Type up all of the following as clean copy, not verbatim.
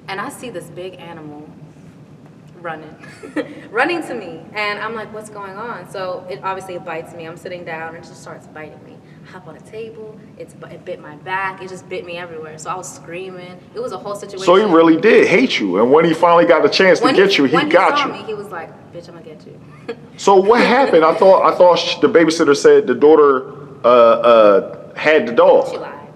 and I see this big animal running, running to me, and I'm like, what's going on? So it obviously bites me. I'm sitting down and it just starts biting me. I hop on a table, it bit my back, it just bit me everywhere. So I was screaming. It was a whole situation. So he really did hate you, and when he finally got a chance to get you, he got you. When he saw me, he was like, bitch, I'm gonna get you. So what happened? I thought the babysitter said the daughter had the dog. She lied.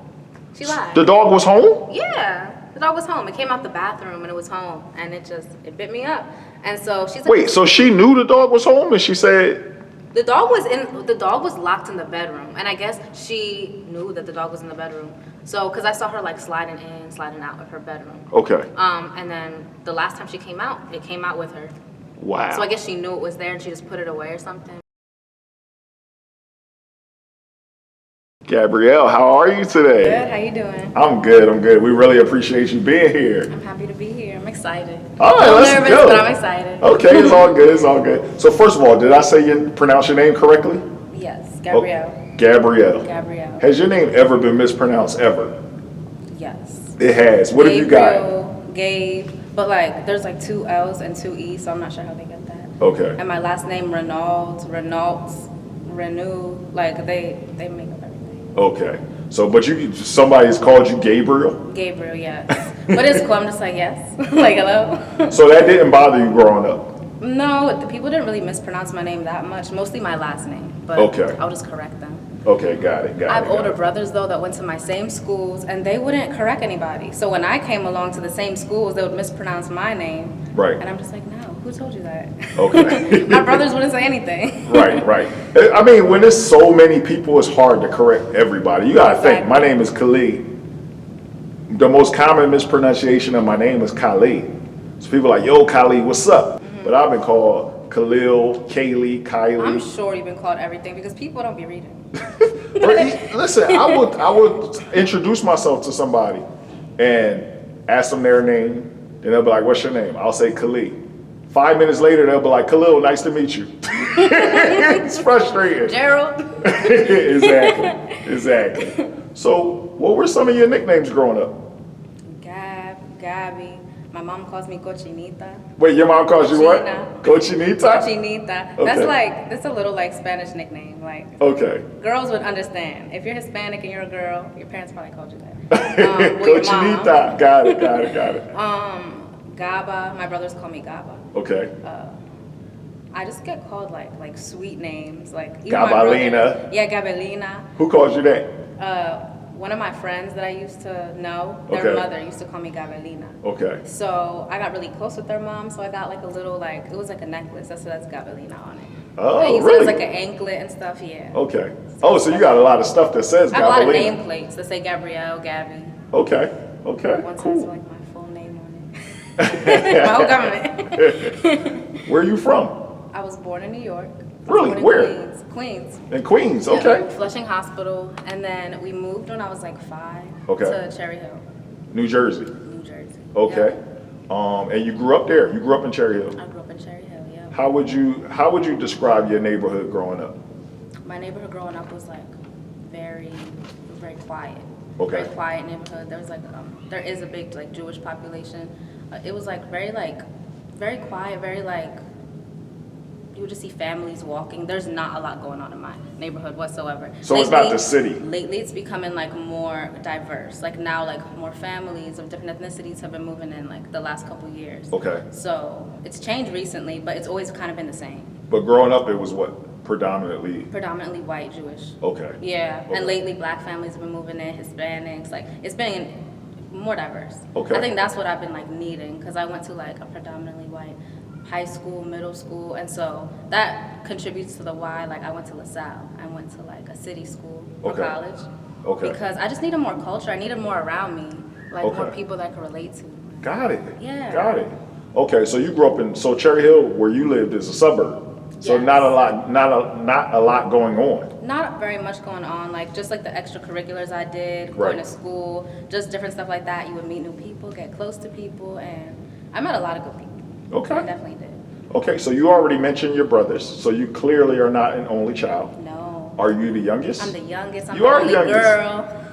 She lied. The dog was home? Yeah. The dog was home. It came out the bathroom and it was home, and it bit me up. And so she's like, wait, so she knew the dog was home, and she said the dog was locked in the bedroom, and I guess she knew that the dog was in the bedroom. So, because I saw her like sliding in, sliding out of her bedroom. Okay. And then the last time she came out, it came out with her. Wow. So I guess she knew it was there and she just put it away or something. Gabrielle, how are you today? Good, how you doing? I'm good. We really appreciate you being here. I'm happy to be here. I'm excited. All right, I'm let's nervous, go. but I'm excited. Okay, it's all good. So first of all, did I say pronounce your name correctly? Yes, Gabrielle. Oh, Gabrielle. Gabrielle. Has your name ever been mispronounced ever? Yes. It has. What have you got? Gabe, but like there's like 2 L's and 2 E's, so I'm not sure how they get that. Okay. And my last name Renault, Renew, like they make up everything. Okay. So, but somebody's called you Gabriel? Gabriel, yes. But it's cool. I'm just like, yes. Like, hello. So that didn't bother you growing up? No, the people didn't really mispronounce my name that much. Mostly my last name. But okay. I'll just correct them. Okay, got it. I have older brothers, though, that went to my same schools, and they wouldn't correct anybody. So when I came along to the same schools, they would mispronounce my name. Right. And I'm just like, no, who told you that? Okay. My brothers wouldn't say anything. Right. I mean, when there's so many people, it's hard to correct everybody. You gotta think, my name is Khalid. The most common mispronunciation of my name is Khalid. So people are like, yo, Khalid, what's up? Mm-hmm. But I've been called Khalil, Kaylee, Kylie. I'm sure you've been called everything because people don't be reading. Listen, I would introduce myself to somebody and ask them their name, and they'll be like, what's your name? I'll say Khalid. 5 minutes later, they'll be like, Khalil, nice to meet you. It's frustrating. Gerald. Exactly. So, what were some of your nicknames growing up? Gabby. My mom calls me Cochinita. Wait, your mom calls you what? Cochinita? Cochinita. Okay. That's a little like Spanish nickname. Like, okay. Girls would understand. If you're Hispanic and you're a girl, your parents probably called you that. Cochinita. Got it. Gaba. My brothers call me Gaba. Okay. I just get called like sweet names, like Gabalina. Yeah, Gabelina. Who calls you that? One of my friends that I used to know, their mother used to call me Gabelina. Okay. So I got really close with their mom, so I got like a little it was like a necklace. That's Gabelina on it. Oh, really? It was like an anklet and stuff, yeah. Okay. So you got a lot of stuff that says Gabelina. I have a lot of nameplates that say Gabrielle, Gabby. Okay. One cool. has like my full name on it. My whole government. Where are you from? I was born in New York. Really? Where? Queens. In Queens, okay. Yeah, Flushing Hospital, and then we moved when I was like 5 to Cherry Hill. New Jersey. Okay. Yeah. And you grew up there. You grew up in Cherry Hill. I grew up in Cherry Hill. Yeah. How would you describe your neighborhood growing up? My neighborhood growing up was like very quiet. Okay. Very quiet neighborhood. There was there is a big like Jewish population. It was like very quiet, very like. You would just see families walking. There's not a lot going on in my neighborhood whatsoever. So lately, it's not the city? Lately it's becoming like more diverse. Like now like more families of different ethnicities have been moving in like the last couple years. Okay. So it's changed recently, but it's always kind of been the same. But growing up it was what? Predominantly white Jewish. Okay. Yeah. Okay. And lately black families have been moving in, Hispanics, like it's been more diverse. Okay. I think that's what I've been like needing because I went to like a predominantly white high school, middle school, and so that contributes to the why like I went to LaSalle. I went to like a city school for college. Okay. Because I just needed more culture. I needed more around me, like more people that I could relate to. Got it. Yeah. Got it. Okay, so you grew up so Cherry Hill, where you lived, is a suburb. So yes. not a lot going on. Not very much going on, like just like the extracurriculars I did, going to school, just different stuff like that. You would meet new people, get close to people, and I met a lot of good people. Okay. I definitely did. Okay, so you already mentioned your brothers, so you clearly are not an only child. No. Are you the youngest? I'm the youngest. I'm you the are only the youngest.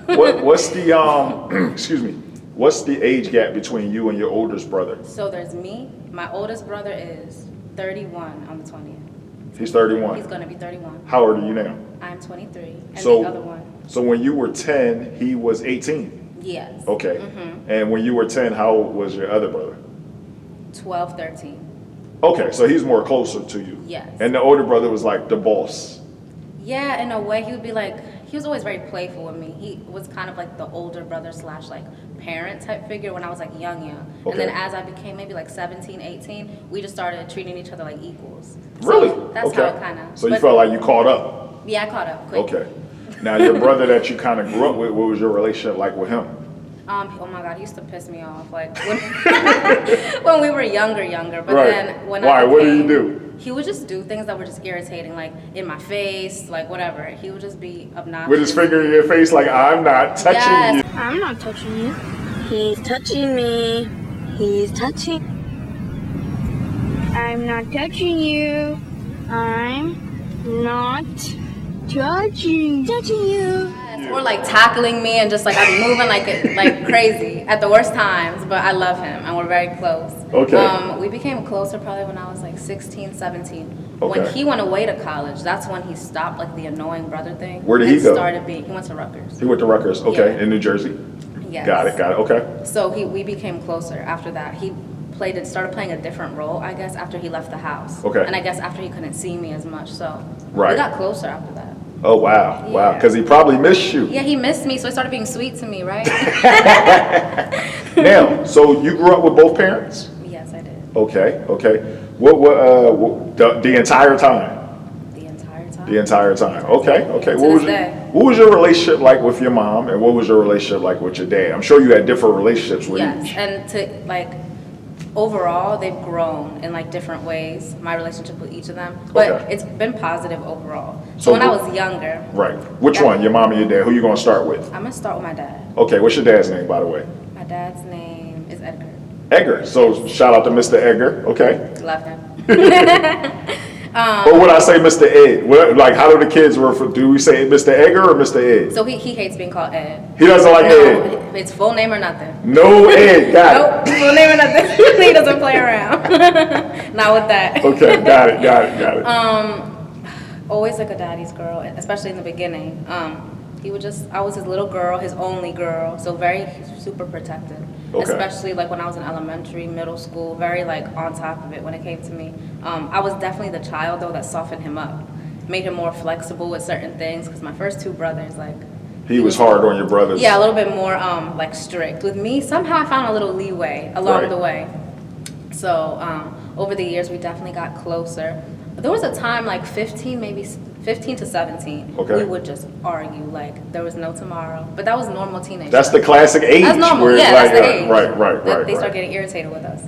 girl. What's the excuse me? What's the age gap between you and your oldest brother? So there's me. My oldest brother is 31 on the 20th. He's 31. He's going to be 31. How old are you now? I'm 23. And So- the other one. So when you were 10, he was 18. Yes. Okay. And when you were 10, how old was your other brother? 12, 13. Okay, so he's more closer to you. Yes. And the older brother was like the boss. Yeah, in a way, he would be like, he was always very playful with me. He was kind of like the older brother slash like parent type figure when I was like young. Okay. And then as I became maybe like 17, 18, we just started treating each other like equals. Really? So that's how it kind of. So you felt like you caught up? Yeah, I caught up quick. Okay. Now your brother that you kind of grew up with, what was your relationship like with him? Oh my God, he used to piss me off. Like when, when we were younger. But Right. then when Why? I What did he became- do? He would just do things that were just irritating, like in my face, like whatever. He would just be obnoxious. With his finger in your face like, I'm not touching Yes. you. I'm not touching you. He's touching me. He's touching. I'm not touching you. I'm not touching you. Or like tackling me and just like I'm moving like crazy at the worst times, but I love him and we're very close. Okay. We became closer probably when I was like 16, 17. Okay. When he went away to college, that's when he stopped like the annoying brother thing. Where did and he go? He went to Rutgers. He went to Rutgers, okay, Yeah. in New Jersey. Yes. Got it, okay. So we became closer after that. He started playing a different role, I guess, after he left the house. Okay. And I guess after he couldn't see me as much, so Right. we got closer after that. Oh, wow, wow, Yeah. because he probably missed you. Yeah, he missed me, so he started being sweet to me, right? Now, so you grew up with both parents? Yes, I did. Okay. The entire time? The entire time. The entire time. Okay. To What was this day. what was your relationship like with your mom, and what was your relationship like with your dad? I'm sure you had different relationships with Yes, each. and to like overall, they've grown in like different ways. My relationship with each of them, but Okay. it's been positive overall. So So when I what- was younger, Right. Which one? Your mom and your dad? Who you gonna start with? I'm gonna start with my dad. Okay. What's your dad's name, by the way? My dad's name is Edgar. Edgar. So shout out to Mr. Edgar. Okay. Love him. Or would I say Mr. Ed? Like, how do the kids refer? Do we say Mr. Edgar or Mr. Ed? So he hates being called Ed. He doesn't like Ed. No, it's full name or nothing. No Ed. Got Nope, full name or nothing. He doesn't play around. Not with that. it. Okay. Got it. Always like a daddy's girl, especially in the beginning. I was his little girl, his only girl, so very super protective. Okay. Especially like when I was in elementary, middle school, very like on top of it when it came to me. I was definitely the child though that softened him up, made him more flexible with certain things. Because my first two brothers, like He was hard on your brothers. yeah, a little bit more like strict. With me, somehow I found a little leeway along Right. the way. So over the years, we definitely got closer. But there was a time like 15 to 17, Okay. we would just argue like there was no tomorrow. But that was normal teenage That's stuff. the classic age. That's normal. where it's Yeah, like, that's the age. Right. They start getting irritated with us.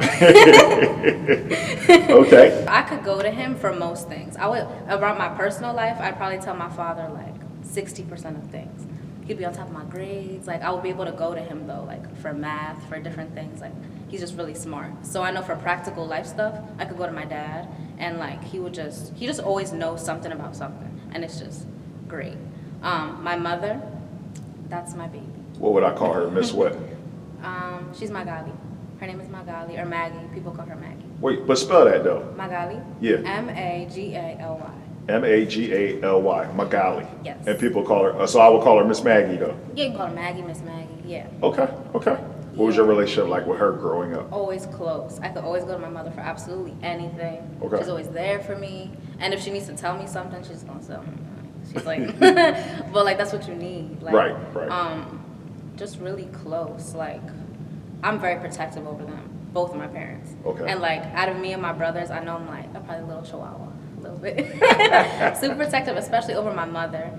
Okay. I could go to him for most things. About my personal life, I'd probably tell my father like 60% of things. He'd be on top of my grades. Like I would be able to go to him though, like for math, for different things. Like he's just really smart. So I know for practical life stuff, I could go to my dad, and like he just always knows something about something, and it's just great. My mother, that's my baby. What would I call her? Miss what? She's Magali. Her name is Magali or Maggie. People call her Maggie. Wait, but spell that though. Magali. Yeah. Magaly. Magaly. Magali. Yes. And people call her. So I would call her Miss Maggie though. You can call her Maggie, Miss Maggie. Yeah. Okay. What was your relationship like with her growing up? Always close. I could always go to my mother for absolutely anything. Okay. She's always there for me. And if she needs to tell me something, she's just gonna tell me. She's like, but like that's what you need. Like, Right. Just really close. Like, I'm very protective over them, both of my parents. Okay. And like, out of me and my brothers, I know I'm probably a little chihuahua, a little bit. Super protective, especially over my mother.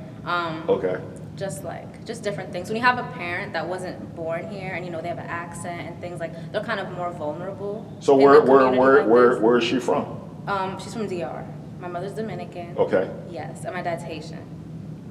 Okay. Just different things. When you have a parent that wasn't born here and they have an accent and things like, they're kind of more vulnerable. So in the community like this. where is she from? She's from DR. My mother's Dominican. Okay. Yes, and my dad's Haitian.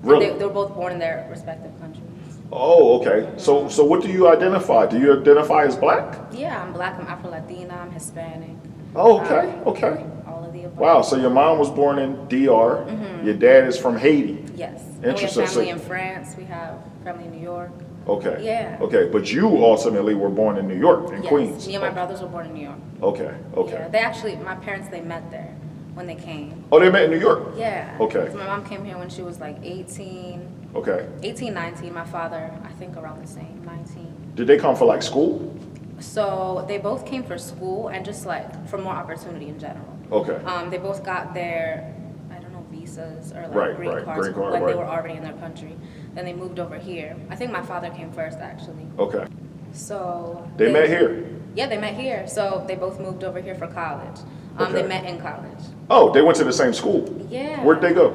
Really? They were both born in their respective countries. Oh, okay. So what do you identify? Do you identify as black? Yeah, I'm black, I'm Afro-Latina, I'm Hispanic. Oh, okay. Okay. All of the above. Wow. So your mom was born in DR. Your dad is from Haiti. Yes. And we have Interesting. family in France, we have family in New York. Okay. Yeah. Okay, but you ultimately were born in New York, in Yes, Queens. me and my brothers were born in New York. Okay, okay. Yeah, they actually, my parents, they met there when they came. Oh, they met in New York? Yeah. Okay. So my mom came here when she was like 18, Okay. 18, 19. My father, I think around the same, 19. Did they come for like school? So they both came for school and just like for more opportunity in general. Okay. They both got their, I don't know, visas or like Right, green right, cards green card, when right. they were already in their country. Then they moved over here. I think my father came first actually. Okay. So They met here? Yeah, they met here. So they both moved over here for college. They Okay. met in college. Oh, they went to the same school? Yeah. Where'd they go?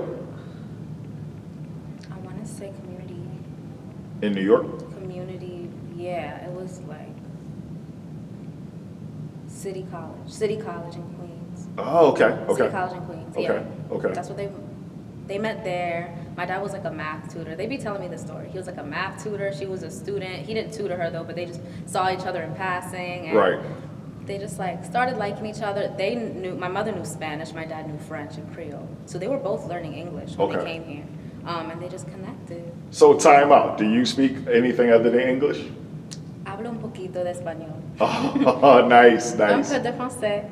I want to say community. In New York? Community, yeah. It was like City College in Queens. Oh, okay, okay. City College in Queens, Okay, yeah. okay. That's what they met there. My dad was like a math tutor. They be telling me the story. He was like a math tutor. She was a student. He didn't tutor her though, but they just saw each other in passing. And Right. They just like started liking each other. They knew, my mother knew Spanish, my dad knew French and Creole. So they were both learning English when Okay. they came here. And they just connected. So time out. Do you speak anything other than English? Hablo un poquito de español. Oh, nice, Un nice. peu de français.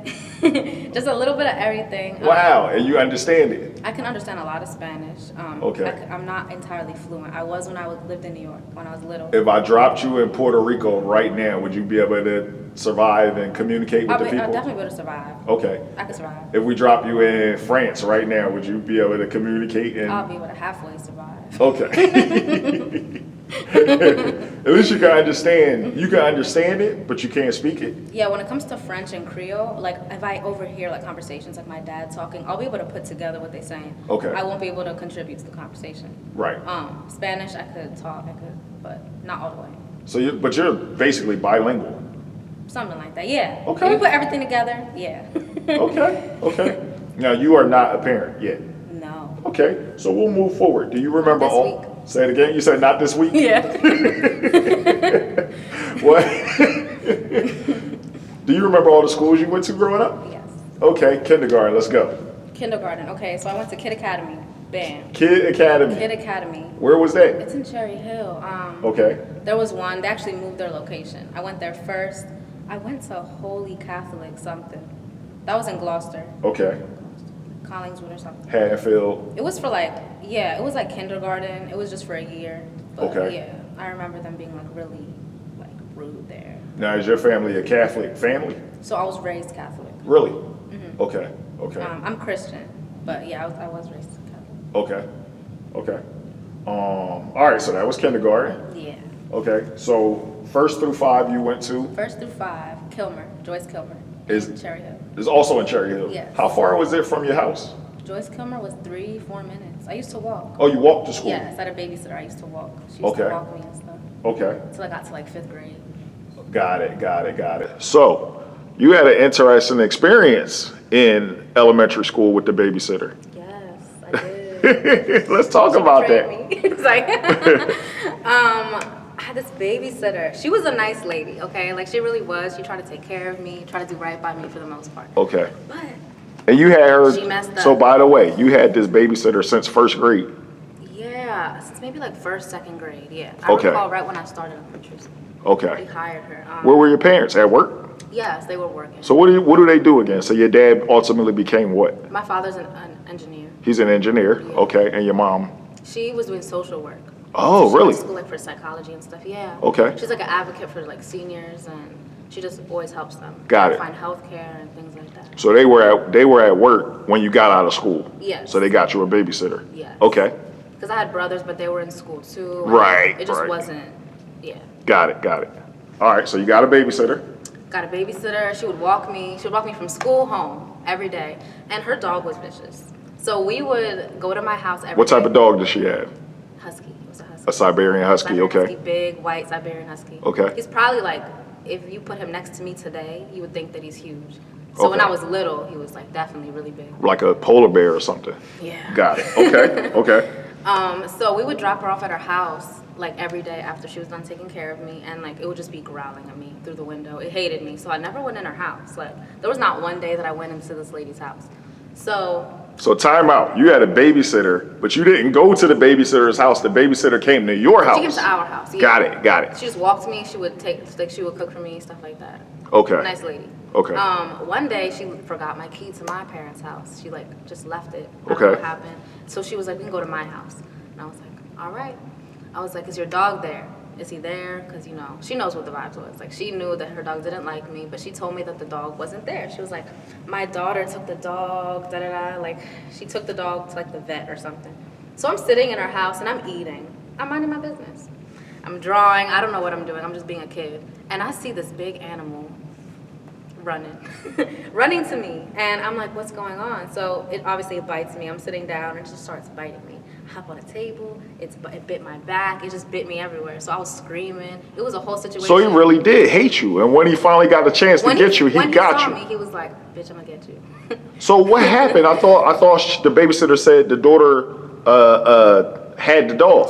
Just a little bit of everything. Wow, and you understand it? I can understand a lot of Spanish. Okay. I'm not entirely fluent. I was when I lived in New York, when I was little. If I dropped you in Puerto Rico right now, would you be able to survive and communicate with the I'll people? definitely be able to survive. Okay. I could survive. If we drop you in France right now, would you be able to communicate? I'll be able to halfway survive. Okay. At least you can understand. You can understand it, but you can't speak it. Yeah, when it comes to French and Creole, like if I overhear like conversations like my dad talking, I'll be able to put together what they're saying. Okay. I won't be able to contribute to the conversation. Right. Spanish, I could talk, but not all the way. So but you're basically bilingual. Something like that, yeah. Okay. If you put everything together, yeah. Okay. Okay. Now you are not a parent yet. No. Okay. So we'll move forward. Do you remember This all? week. Say it again. You said not this week. Yeah. What? Do you remember all the schools you went to growing up? Yes. Okay. Kindergarten. Let's go. Kindergarten. Okay, so I went to Kid Academy. Bam. Kid Academy. Kid Academy. Where was that? It's in Cherry Hill. Okay. There was one. They actually moved their location. I went there first. I went to Holy Catholic something. That was in Gloucester, Okay. Collingswood or something. Hatfield. It was for like, yeah, it was like kindergarten. It was just for a year. But Okay. yeah, I remember them being like really like rude there. Now, is your family a Catholic family? So I was raised Catholic. Really? Okay. Okay. I'm Christian, but yeah, I was raised Catholic. Okay. Okay. All right. So that was kindergarten. Yeah. Okay. So 1st through 5 you went to 1st through 5, Kilmer, Joyce Kilmer, Is- in Cherry Hill. is also in Cherry Hill. Yes. How far was it from your house? Joyce Kilmer was 3-4 minutes. I used to walk. Oh, you walked to school. Yes, at a babysitter, I used to walk. She used Okay. to walk me and stuff. Okay. Until I got to like 5th grade. Got it. Got it. Got it. So you had an interesting experience in elementary school with the babysitter. Yes, I did. Let's talk She about betrayed that. me. It's like, I had this babysitter. She was a nice lady, okay? Like she really was. She tried to take care of me, tried to do right by me for the most part. Okay. But And you had her. She messed up. So by the way, you had this babysitter since 1st grade. yeah, since maybe like 1st, 2nd grade, yeah. I Okay. recall right when I started elementary school. We Okay. hired her. Where were your parents? At work? Yes, they were working. So what do they do again? So your dad ultimately became what? My father's an engineer. He's an engineer. Okay. And your mom? She was doing social work. Oh, She went really? to school like for psychology and stuff. Yeah. Okay. She's like an advocate for like seniors, and she just always helps them. Got it. Find health care and things like that. So they were at work when you got out of school. Yes. So they got you a babysitter. Yes. Okay. Because I had brothers, but they were in school too. and Right, It just right. wasn't. Yeah. Got it. Got it. All right. So you got a babysitter. Got a babysitter. She would walk me. She would walk me from school home every day, and her dog was vicious. So we would go to my house every What type day. of dog does she have? Husky. It was a husky. A Siberian Husky. Siberian Okay. Husky, big, white Siberian Husky. Okay. He's probably like, if you put him next to me today, you would think that he's huge. So when Okay. I was little, he was like definitely really big. Like a polar bear or something. Yeah. Got it. Okay. Okay. So we would drop her off at her house like every day after she was done taking care of me, and like it would just be growling at me through the window. It hated me, so I never went in her house. Like there was not one day that I went into this lady's house. So So time out. You had a babysitter, but you didn't go to the babysitter's house. The babysitter came to your house. She came to our house. Yeah. Got it. She just walked me. She would she would cook for me, stuff like that. Okay. Nice lady. Okay. One day she forgot my key to my parents' house. She like just left it. I don't Okay. know what happened. So she was like, we can go to my house. And I was like, all right. I was like, is your dog there? Is he there? Because, you know, she knows what the vibes was. Like, she knew that her dog didn't like me, but she told me that the dog wasn't there. She was like, my daughter took the dog, da-da-da. Like, she took the dog to, like, the vet or something. So I'm sitting in her house, and I'm eating. I'm minding my business. I'm drawing. I don't know what I'm doing. I'm just being a kid. And I see this big animal running to me. And I'm like, what's going on? So it obviously bites me. I'm sitting down, and it just starts biting me. I hop on a table. It bit my back. It just bit me everywhere. So I was screaming. It was a whole situation. So he really did hate you. And when he finally got the chance to get you, he got you. When he saw me, he was like, bitch, I'm going to get you. So what happened? I thought the babysitter said the daughter had the dog.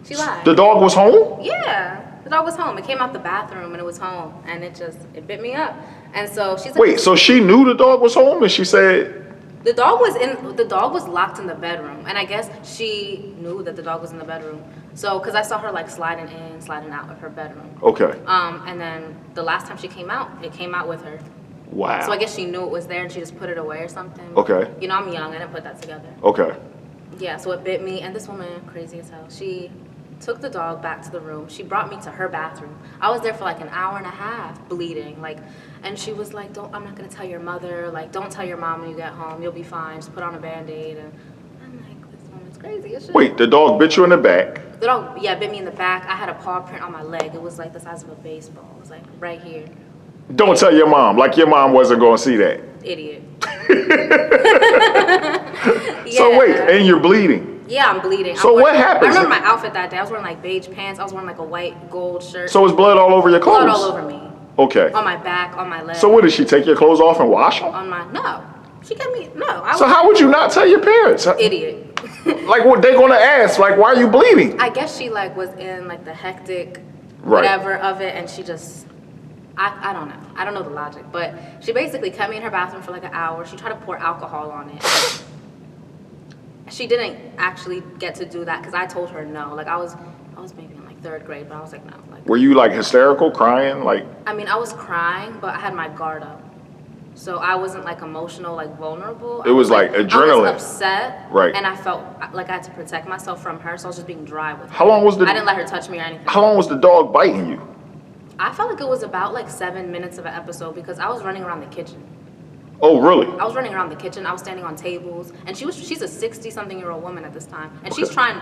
She lied. The dog was home? Yeah. The dog was home. It came out the bathroom and it was home. And it bit me up. And so she's like, Wait, so she knew the dog was home and she said... The dog was locked in the bedroom. And I guess she knew that the dog was in the bedroom. So, because I saw her like sliding in, sliding out of her bedroom. Okay. And then the last time she came out, it came out with her. Wow. So I guess she knew it was there and she just put it away or something. Okay. You know, I'm young. I didn't put that together. Okay. Yeah, so it bit me. And this woman, crazy as hell, she took the dog back to the room. She brought me to her bathroom. I was there for like an hour and a half bleeding. And she was like, I'm not going to tell your mother. Like, don't tell your mom when you get home. You'll be fine. Just put on a Band-Aid. And I'm like, this woman's crazy as shit. Wait, the dog bit you in the back? The dog, yeah, bit me in the back. I had a paw print on my leg. It was like the size of a baseball. It was like right here. Don't tell your mom. Like your mom wasn't going to see that. Idiot. So wait, and you're bleeding? Yeah, I'm bleeding. So what happened? I remember my outfit that day. I was wearing like beige pants. I was wearing like a white gold shirt. So was blood all over your clothes? Blood all over me. Okay. On my back, on my leg. So what, did she take your clothes off and wash them? No. She got me, no. So how would you not tell your parents? Idiot. Like what they gonna ask? Like, why are you bleeding? I guess she like was in like the hectic Right. whatever of it, and she just, I don't know. I don't know the logic, but she basically kept me in her bathroom for like an hour. She tried to pour alcohol on it. She didn't actually get to do that because I told her no. Like I was maybe in like 3rd grade, but I was like no. Like, Were you like hysterical, crying? Like, I mean, I was crying, but I had my guard up. So I wasn't like emotional, like vulnerable. It was like adrenaline. I was upset. Right. And I felt like I had to protect myself from her, so I was just being dry with her. How long was I didn't let her touch me or anything. How long was the dog biting you? I felt like it was about like 7 minutes of an episode because I was running around the kitchen. Oh, really? I was running around the kitchen. I was standing on tables, and she's a 60-something-year-old woman at this time, and she's trying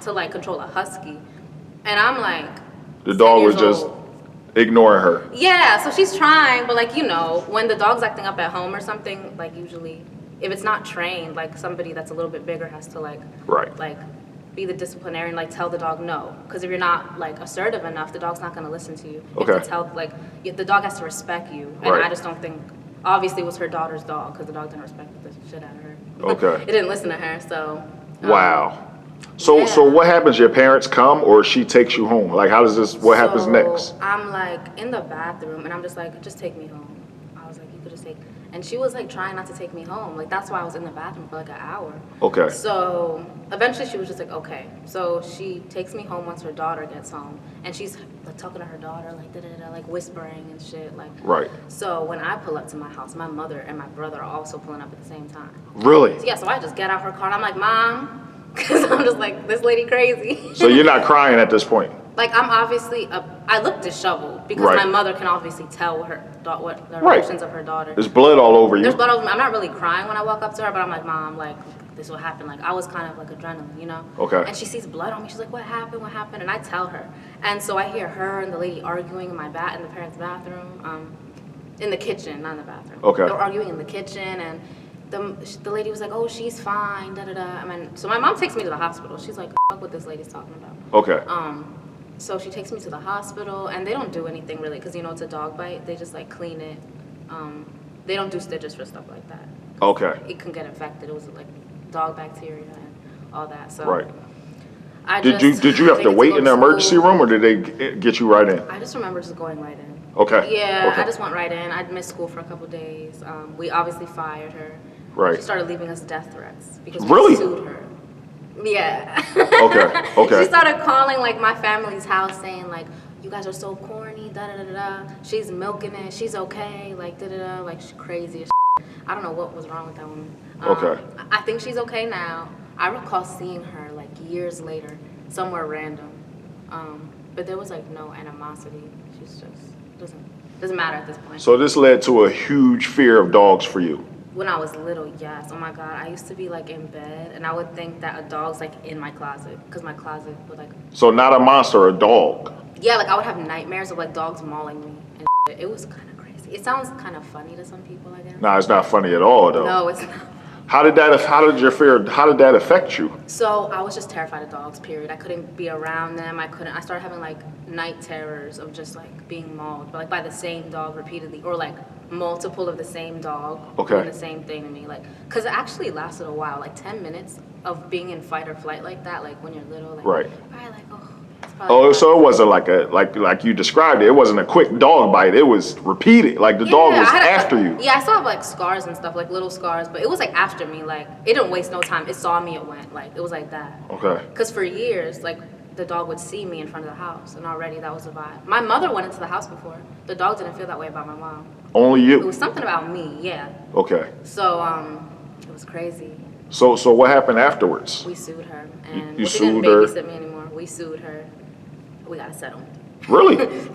to like control a husky, and I'm like, The dog was 10 years just old. ignoring her. Yeah, so she's trying, but like, you know, when the dog's acting up at home or something, like usually, if it's not trained, like somebody that's a little bit bigger has to like, Right. like be the disciplinarian, like tell the dog no, because if you're not like assertive enough, the dog's not going to listen to you. You have to tell, like, the dog has to respect you, and Right. I just don't think. Obviously, it was her daughter's dog because the dog didn't respect the shit out of her. Okay. It didn't listen to her, so. Wow. So Yeah. so what happens? Your parents come or she takes you home? Like how does this? What happens So, next? I'm like in the bathroom and I'm just like, just take me home. I was like, you could just take. And she was like trying not to take me home. Like that's why I was in the bathroom for like an hour. Okay. So eventually she was just like, okay. So she takes me home once her daughter gets home, and she's like talking to her daughter, like da da da, like whispering and shit, like. Right. So when I pull up to my house, my mother and my brother are also pulling up at the same time. Really? So, yeah. So I just get out her car and I'm like, Mom, because I'm just like, this lady crazy. So you're not crying at this point? Like I'm obviously, I look disheveled because Right. my mother can obviously tell what the Right. emotions of her daughter. There's blood all over you. There's blood over me. I'm not really crying when I walk up to her, but I'm like, Mom, like this will happen. Like I was kind of like adrenaline, you know? Okay. And she sees blood on me. She's like, what happened? What happened? And I tell her. And so I hear her and the lady arguing in the parents' bathroom, in the kitchen, not in the bathroom. Okay. They were arguing in the kitchen, and the lady was like, oh, she's fine, da da da. I mean, so my mom takes me to the hospital. She's like, fuck what this lady's talking about. Okay. So she takes me to the hospital, and they don't do anything really, because, you know, it's a dog bite. They just, like, clean it. They don't do stitches for stuff like that. Okay. It can get infected. It was, like, dog bacteria and all that. So Right. Did you have to wait in the emergency room, or did they get you right in? I just remember just going right in. Okay. Yeah, Okay. I just went right in. I'd missed school for a couple days. We obviously fired her. Right. She started leaving us death threats because Really? we sued her. Yeah. Okay. She started calling like my family's house saying like, you guys are so corny, da da da da. She's milking it. She's okay, like da da da, like she's crazy as shit. I don't know what was wrong with that woman. Okay. I think she's okay now. I recall seeing her like years later, somewhere random. But there was like no animosity. She's just doesn't matter at this point. So this led to a huge fear of dogs for you. When I was little, yes. Oh my God, I used to be like in bed and I would think that a dog's like in my closet because my closet would like. So not a monster, a dog. Yeah, like I would have nightmares of like dogs mauling me and shit. It was kind of crazy. It sounds kind of funny to some people, I guess. Nah, it's not funny at all though. No, it's not. How did that affect you? So I was just terrified of dogs, period. I couldn't be around them. I started having like night terrors of just like being mauled, but like by the same dog repeatedly, or like multiple of the same dog doing the same thing to me. Like, cause it actually lasted a while, like 10 minutes of being in fight or flight like that. Like when you're little, like, right. Probably like, oh. Oh, so it wasn't like you described it. It wasn't a quick dog bite. It was repeated. Like the dog was after you. Yeah, I still have like scars and stuff, like little scars, but it was like after me. Like it didn't waste no time. It saw me, it went. Like it was like that. Okay. Because for years, like the dog would see me in front of the house, and already that was a vibe. My mother went into the house before. The dog didn't feel that way about my mom. Only you. It was something about me, yeah. Okay. So it was crazy. So what happened afterwards? We sued her, and you she didn't sued her? babysit me anymore. We sued her. We got a settlement. Really?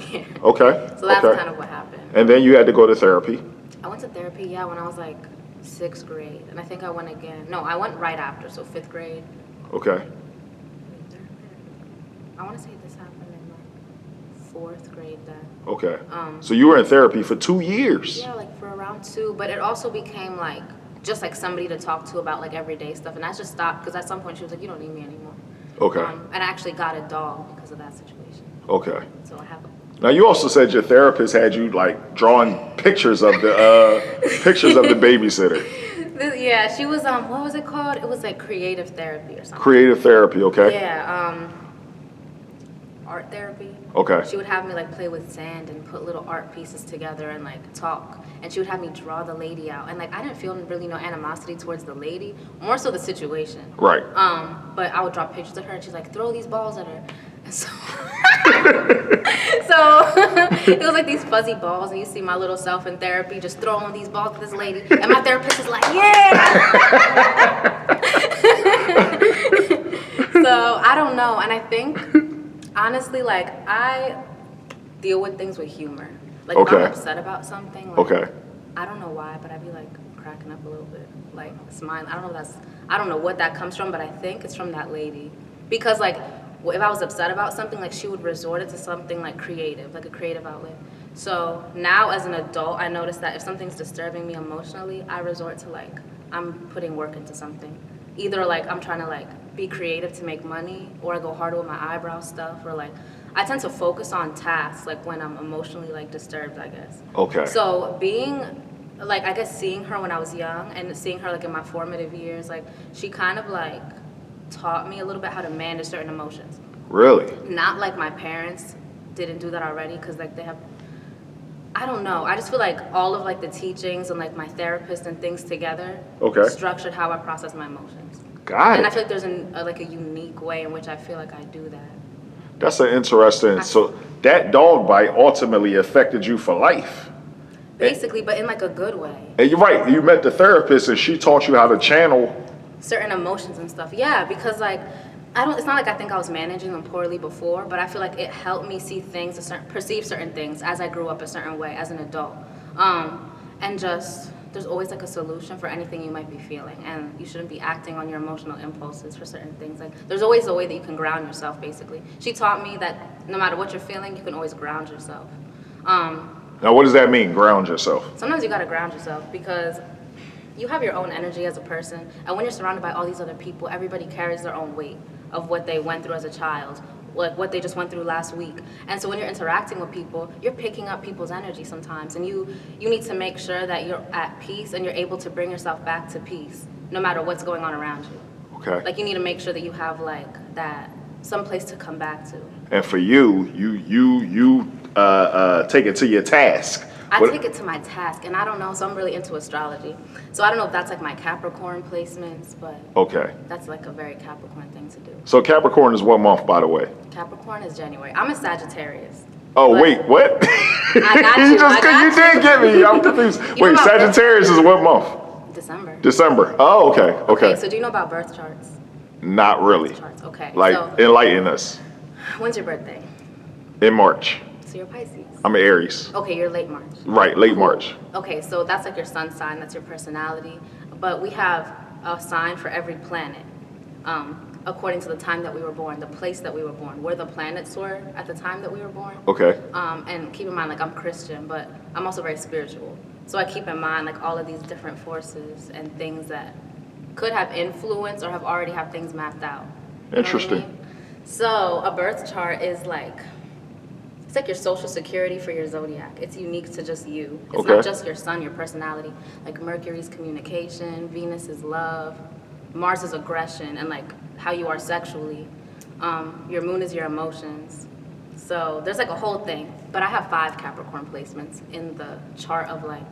Yeah. Okay. So that's kind of what happened. And then you had to go to therapy. I went to therapy, yeah, when I was like 6th grade, and I think I went again. No, I went right after, so 5th grade. Okay. I want to say this happened in like 4th grade then. Okay. So you were in therapy for 2 years. Yeah, like for around 2, but it also became like just like somebody to talk to about like everyday stuff, and I just stopped because at some point she was like, you don't need me anymore. Okay. And I actually got a dog because of that situation. Okay. So I have. Now you also said your therapist had you like drawing pictures of the babysitter. Yeah, she was what was it called? It was like creative therapy or something. Creative therapy, okay. Yeah, art therapy. Okay. She would have me like play with sand and put little art pieces together and like talk. And she would have me draw the lady out. And like I didn't feel really no animosity towards the lady, more so the situation. Right. But I would draw pictures of her and she's like, throw these balls at her. And so it was like these fuzzy balls, and you see my little self in therapy just throwing these balls at this lady, and my therapist is like, yeah. So I don't know, and I think honestly, like I deal with things with humor. Like if I'm upset about something, like, I don't know why, but I'd be like cracking up a little bit, like smiling. I don't know what that comes from, but I think it's from that lady, because like. If I was upset about something, like she would resort it to something like creative, like a creative outlet. So now as an adult, I notice that if something's disturbing me emotionally, I resort to like, I'm putting work into something. Either like I'm trying to like be creative to make money, or I go harder with my eyebrow stuff, or like, I tend to focus on tasks like when I'm emotionally like disturbed, I guess. Okay. So being like, I guess seeing her when I was young and seeing her like in my formative years, like she kind of like, taught me a little bit how to manage certain emotions. Really? Not like my parents didn't do that already, because like they have, I don't know, I just feel like all of like the teachings and like my therapist and things together structured how I process my emotions. Got it. And I feel like there's like a unique way in which I feel like I do that. That's an interesting, so that dog bite ultimately affected you for life. Basically, but in like a good way. And you're right, you met the therapist and she taught you how to channel certain emotions and stuff. Yeah, because like it's not like I think I was managing them poorly before, but I feel like it helped me see things, perceive certain things as I grew up a certain way as an adult. And just there's always like a solution for anything you might be feeling, and you shouldn't be acting on your emotional impulses for certain things. Like there's always a way that you can ground yourself, basically. She taught me that no matter what you're feeling, you can always ground yourself. Now what does that mean, ground yourself? Sometimes you gotta ground yourself because you have your own energy as a person, and when you're surrounded by all these other people, everybody carries their own weight of what they went through as a child, like what they just went through last week. And so when you're interacting with people, you're picking up people's energy sometimes, and you need to make sure that you're at peace and you're able to bring yourself back to peace, no matter what's going on around you. Okay. Like you need to make sure that you have like that, some place to come back to. And for you take it to your task I take it to my task, and I don't know, so I'm really into astrology. So I don't know if that's like my Capricorn placements, but Okay. that's like a very Capricorn thing to do. So Capricorn is what month, by the way? Capricorn is January. I'm a Sagittarius. Oh, but wait, what? I got you. You did get me. I'm confused. Wait, Sagittarius is what month? December. December. Oh, okay. Okay, so do you know about birth charts? Not really. Birth charts, okay. Like, so, enlighten us. when's your birthday? In March. So you're Pisces. I'm an Aries. Okay, you're late March. Right, late March. Okay, so that's like your sun sign, that's your personality. But we have a sign for every planet, according to the time that we were born, the place that we were born, where the planets were at the time that we were born. Okay. And keep in mind, like, I'm Christian, but I'm also very spiritual. So I keep in mind, like, all of these different forces and things that could have influence or have already have things mapped out. You know Interesting. what I mean? So a birth chart is like, it's like your social security for your zodiac. It's unique to just you. It's not just your sun, your personality. Like Mercury's communication, Venus is love, Mars is aggression, and like how you are sexually. Your moon is your emotions. So there's like a whole thing. But I have 5 Capricorn placements in the chart of like,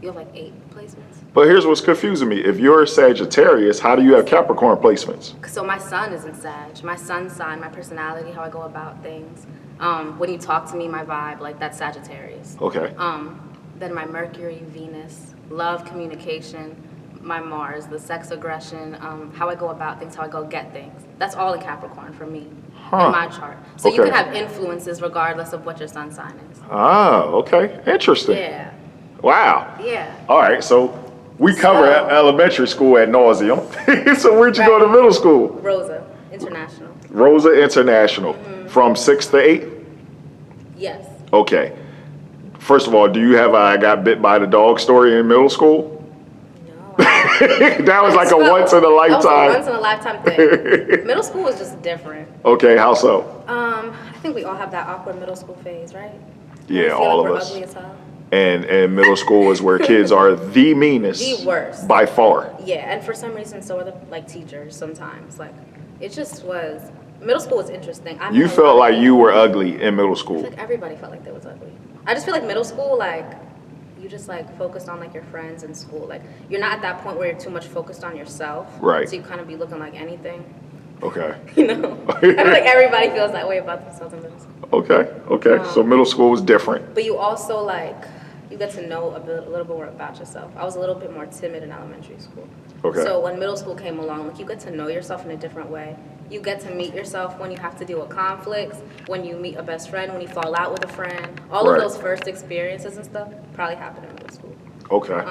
you have like 8 placements. But here's what's confusing me. If you're a Sagittarius, how do you have Capricorn placements? So my sun is in Sag. My sun sign, my personality, how I go about things. When you talk to me, my vibe, like that's Sagittarius. Okay. Then my Mercury, Venus, love, communication, my Mars, the sex aggression, how I go about things, how I go get things. That's all in Capricorn for me in my chart. So you can have influences regardless of what your sun sign is. Ah, okay. Interesting. Yeah. Wow. Yeah. All right, so we cover elementary school ad nauseum. So where'd you go to middle school? Rosa, International. Rosa International. From 6th to 8th? Yes. Okay. First of all, do you have I got bit by the dog story in middle school? No. That was like a once in a lifetime. That was a once in a lifetime thing. Middle school was just different. Okay, how so? I think we all have that awkward middle school phase, right? Yeah, all of us. Ugly as hell. And middle school is where kids are the meanest. The worst. By far. Yeah, and for some reason, so are the like teachers sometimes. Like, it just was. Middle school was interesting. You felt like you were ugly in middle school. I feel like everybody felt like they was ugly. I just feel like middle school, like, you just like focused on like your friends in school. Like, you're not at that point where you're too much focused on yourself. Right. So you kind of be looking like anything. Okay. You know? I feel like everybody feels that way about themselves in middle school. Okay. So middle school was different. But you also like, you get to know a little bit more about yourself. I was a little bit more timid in elementary school. Okay. So when middle school came along, like you get to know yourself in a different way. You get to meet yourself when you have to deal with conflicts, when you meet a best friend, when you fall out with a friend. All of those first experiences and stuff probably happen in middle school. Okay.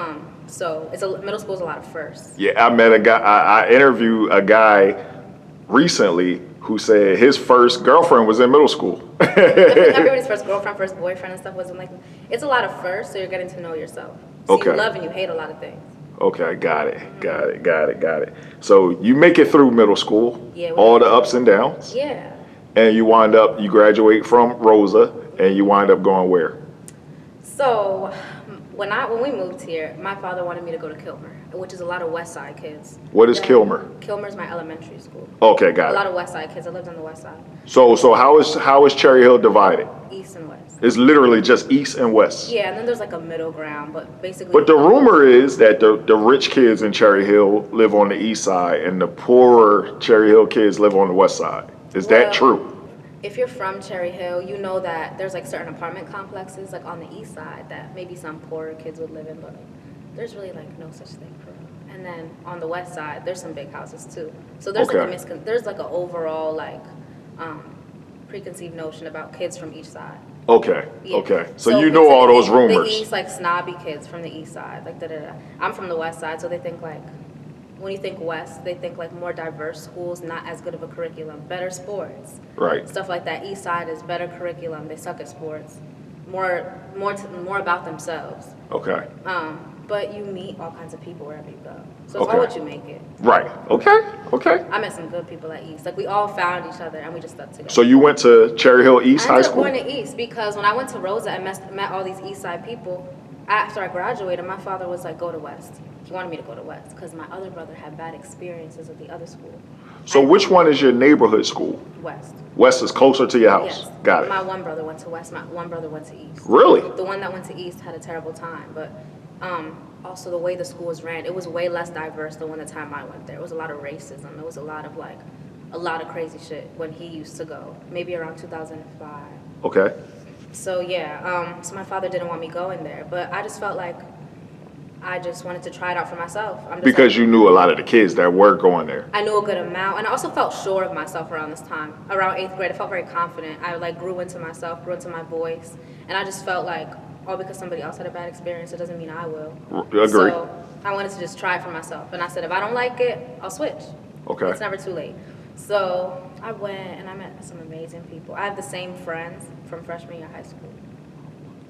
So middle school is a lot of firsts. Yeah, I met a guy. I interviewed a guy recently who said his first girlfriend was in middle school. I think everybody's first girlfriend, first boyfriend and stuff wasn't like, it's a lot of firsts, so you're getting to know yourself. So you love and you hate a lot of things. Okay, got it. So you make it through middle school, all the ups and downs. Yeah. And you graduate from Rosa, and you wind up going where? So when we moved here, my father wanted me to go to Kilmer, which is a lot of West Side kids. What is Kilmer? Kilmer's my elementary school. Okay, got it. A lot of West Side kids. I lived on the West Side. So how is Cherry Hill divided? East and West. It's literally just east and west. Yeah, and then there's like a middle ground, but basically. But the rumor is that the rich kids in Cherry Hill live on the east side, and the poorer Cherry Hill kids live on the west side. Is that true? If you're from Cherry Hill, you know that there's like certain apartment complexes like on the east side that maybe some poorer kids would live in, but there's really like no such thing for them. And then on the west side, there's some big houses too. So there's there's like an overall like preconceived notion about kids from each side. Okay. Yeah. Okay. So you know all those rumors. The east, like snobby kids from the east side, like da-da-da. I'm from the west side, so they think like, when you think west, they think like more diverse schools, not as good of a curriculum, better sports. Right. Stuff like that. East side is better curriculum. They suck at sports. More about themselves. Okay. But you meet all kinds of people wherever you go. So why would you make it? Right. Okay. I met some good people at East. Like we all found each other and we just stuck together. So you went to Cherry Hill East High School? I ended up going to East because when I went to Rosa and met all these East Side people, after I graduated, my father was like, go to West. He wanted me to go to West because my other brother had bad experiences at the other school. So which one is your neighborhood school? West. West is closer to your house. Yes. Got it. My one brother went to West. My one brother went to East. Really? The one that went to East had a terrible time, but also the way the school was ran, it was way less diverse than when the time I went there. It was a lot of racism. It was a lot of crazy shit when he used to go, maybe around 2005. Okay. So yeah, so my father didn't want me going there, but I just felt like I just wanted to try it out for myself. Because you knew a lot of the kids that were going there. I knew a good amount, and I also felt sure of myself around this time. Around 8th grade, I felt very confident. I like grew into myself, grew into my voice, and I just felt like, oh, because somebody else had a bad experience, it doesn't mean I will. Agree. So I wanted to just try it for myself, and I said, if I don't like it, I'll switch. Okay. It's never too late. So I went, and I met some amazing people. I have the same friends from freshman year of high school.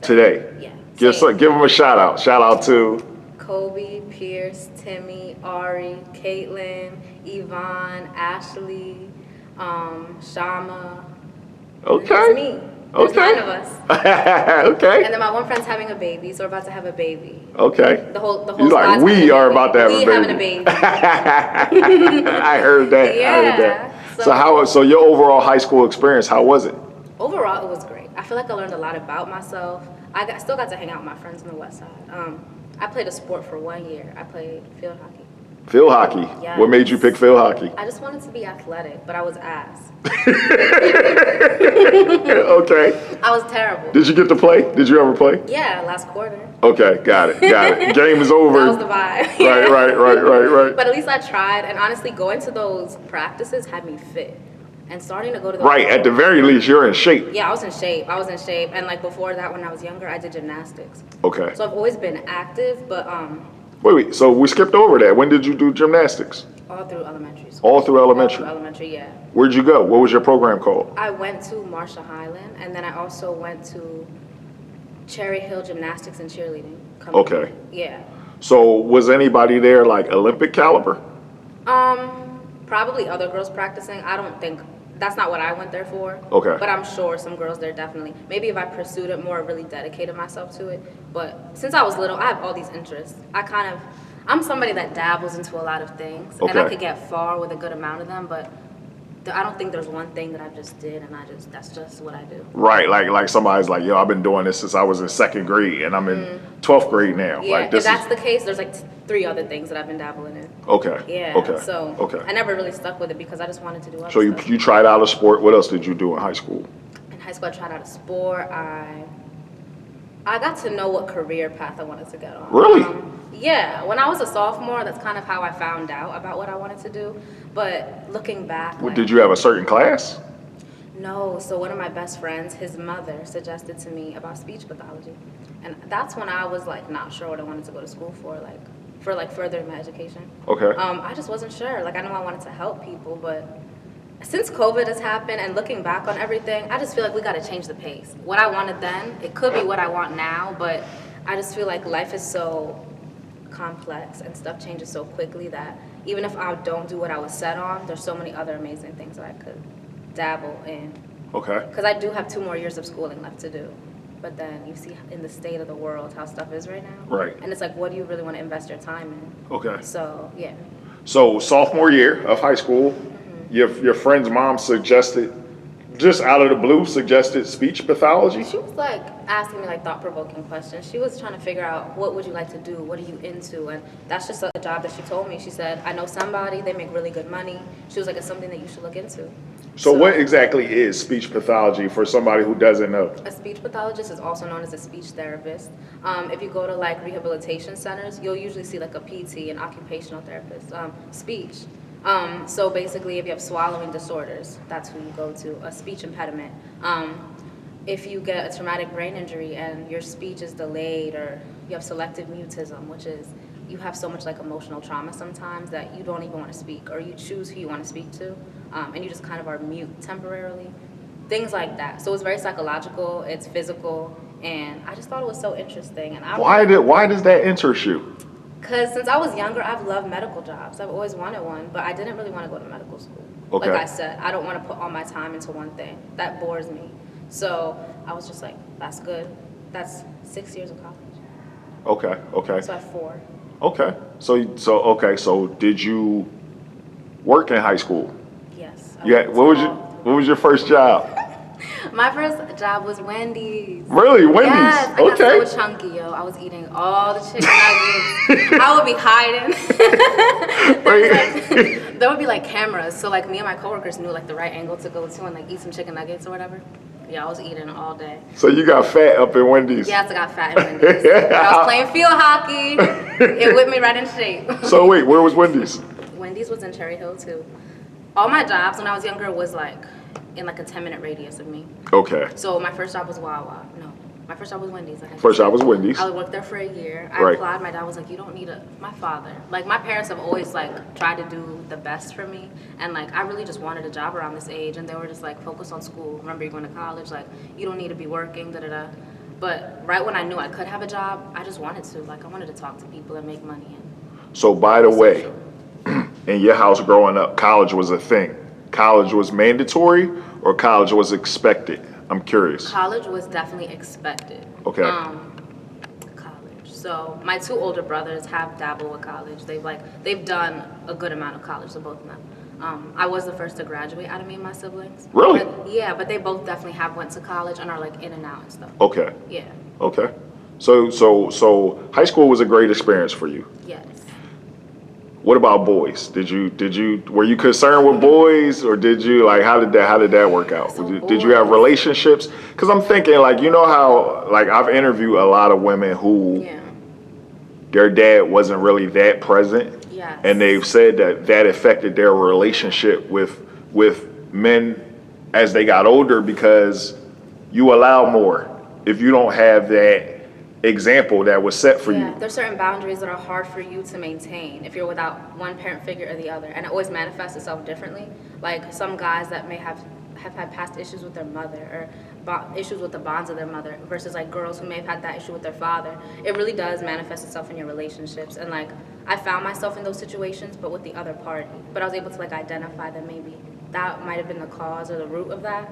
Today? Yeah. Give them a shout out. Shout out to Kobe, Pierce, Timmy, Ari, Caitlin, Yvonne, Ashley, Shama. Okay. It's me. There's Okay. 9 of us. Okay. And then my one friend's having a baby, so we're about to have a baby. Okay. The whole He's like, squad's we having a are baby. about to have a We baby. having a baby. I heard that. Yeah. I heard that. So your overall high school experience, how was it? Overall, it was great. I feel like I learned a lot about myself. Still got to hang out with my friends on the west side. I played a sport for 1 year. I played field hockey. Field hockey. Yes. What made you pick field hockey? I just wanted to be athletic, but I was ass. Okay. I was terrible. Did you get to play? Did you ever play? Yeah, last quarter. Okay, got it. Game is over. That was the vibe. Right. But at least I tried, and honestly, going to those practices had me fit. And starting to go to those Right, at the very least, you're in shape. Yeah, I was in shape. And like before that, when I was younger, I did gymnastics. Okay. So I've always been active, but Wait, so we skipped over that. When did you do gymnastics? all through elementary school. All through elementary? All through elementary, yeah. Where'd you go? What was your program called? I went to Marshall Highland, and then I also went to Cherry Hill Gymnastics and Cheerleading. Okay. Yeah. So was anybody there like Olympic caliber? Probably other girls practicing. I don't think, that's not what I went there for. Okay. But I'm sure some girls there definitely. Maybe if I pursued it more, really dedicated myself to it. But since I was little, I have all these interests. I'm somebody that dabbles into a lot of things. Okay. And I could get far with a good amount of them, but I don't think there's one thing that I just did and that's just what I do. Right, like somebody's like, yo, I've been doing this since I was in 2nd grade and I'm in 12th grade now. Yeah, like, if that's the case, there's like 3 other things that I've been dabbling in. Okay. Yeah. Okay. So okay. I never really stuck with it because I just wanted to do other So stuff. you tried out a sport. What else did you do in high school? In high school, I tried out a sport. I got to know what career path I wanted to get on. Really? Yeah. When I was a sophomore, that's kind of how I found out about what I wanted to do. But looking back, Did you have a certain class? No. So one of my best friends, his mother, suggested to me about speech pathology, and that's when I was like not sure what I wanted to go to school for furthering my education. Okay. I just wasn't sure. Like I know I wanted to help people, but since COVID has happened and looking back on everything, I just feel like we got to change the pace. What I wanted then, it could be what I want now, but I just feel like life is so complex and stuff changes so quickly that even if I don't do what I was set on, there's so many other amazing things that I could dabble in. Okay. Because I do have 2 more years of schooling left to do. But then you see in the state of the world how stuff is right now. Right. And it's like, what do you really want to invest your time in? Okay. So, yeah. So sophomore year of high school, your friend's mom suggested, just out of the blue, suggested speech pathology? She was like asking me like thought-provoking questions. She was trying to figure out what would you like to do, what are you into, and that's just a job that she told me. She said, I know somebody, they make really good money. She was like, it's something that you should look into. So what exactly is speech pathology for somebody who doesn't know? A speech pathologist is also known as a speech therapist. If you go to like rehabilitation centers, you'll usually see like a PT, an occupational therapist, speech. So basically, if you have swallowing disorders, that's who you go to, a speech impediment. If you get a traumatic brain injury and your speech is delayed, or you have selective mutism, which is you have so much like emotional trauma sometimes that you don't even want to speak, or you choose who you want to speak to, and you just kind of are mute temporarily. Things like that. So it's very psychological, it's physical, and I just thought it was so interesting. And Why does that interest you? Because since I was younger, I've loved medical jobs. I've always wanted one, but I didn't really want to go to medical school. Okay. Like I said, I don't want to put all my time into one thing. That bores me. So I was just like, that's good. That's 6 years of college. Okay. So I have 4. Okay. So did you work in high school? Yes. Yeah. What was your first job? My first job was Wendy's. Really, Wendy's? Yes, I got Okay. so chunky, yo. I was eating all the chicken nuggets. I would be hiding. There would be like cameras, so like me and my coworkers knew like the right angle to go to and like eat some chicken nuggets or whatever. Yeah, I was eating all day. So you got fat up in Wendy's? Yes, I got fat in Wendy's. When I was playing field hockey. It whipped me right in shape. So wait, where was Wendy's? Wendy's was in Cherry Hill too. All my jobs when I was younger was like in like a 10-minute radius of me. Okay. So my first job was Wawa. No, my first job was Wendy's. Like First job was Wendy's. I worked there for a year. I Right. applied. My dad was like, "You don't need a." My father, like my parents, have always like tried to do the best for me, and like I really just wanted a job around this age, and they were just like, "Focus on school. Remember, you're going to college. Like you don't need to be working." Da da da. But right when I knew I could have a job, I just wanted to. Like I wanted to talk to people and make money. So by the way, in your house growing up, college was a thing. College was mandatory or college was expected? I'm curious. College was definitely expected. Okay. College. So my two older brothers have dabbled with college. They've done a good amount of college, so both of them. I was the first to graduate out of me and my siblings. Really? But they both definitely have went to college and are like in and out and stuff. Okay. Yeah. Okay. So high school was a great experience for you. Yes. What about boys? Were you concerned with boys, or did you like how did that work out? So Did you have relationships? Because I'm thinking like you know how like I've interviewed a lot of women who Yeah. their dad wasn't really that present, Yes. and they've said that affected their relationship with men as they got older because you allow more if you don't have that example that was set for Yeah, you. there's certain boundaries that are hard for you to maintain if you're without one parent figure or the other, and it always manifests itself differently. Like some guys that may have had past issues with their mother or issues with the bonds of their mother versus like girls who may have had that issue with their father. It really does manifest itself in your relationships, and like I found myself in those situations but with the other party, but I was able to like identify that maybe that might have been the cause or the root of that.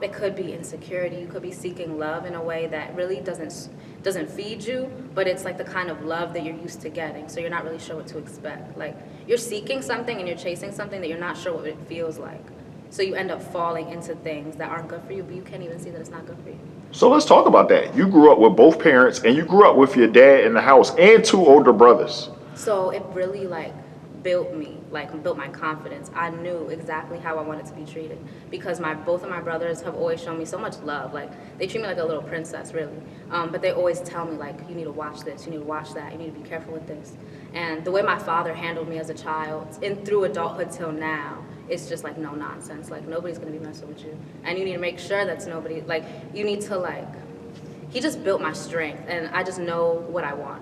It could be insecurity. You could be seeking love in a way that really doesn't feed you, but it's like the kind of love that you're used to getting, so you're not really sure what to expect. Like you're seeking something and you're chasing something that you're not sure what it feels like, so you end up falling into things that aren't good for you, but you can't even see that it's not good for you. So let's talk about that. You grew up with both parents, and you grew up with your dad in the house and two older brothers. So it really like built my confidence. I knew exactly how I wanted to be treated because both of my brothers have always shown me so much love. Like they treat me like a little princess, really. But they always tell me like, you need to watch this, you need to watch that, you need to be careful with this. And the way my father handled me as a child and through adulthood till now, it's just like no nonsense. Like nobody's gonna be messing with you, and you need to make sure that's nobody. Like you need to like. He just built my strength, and I just know what I want.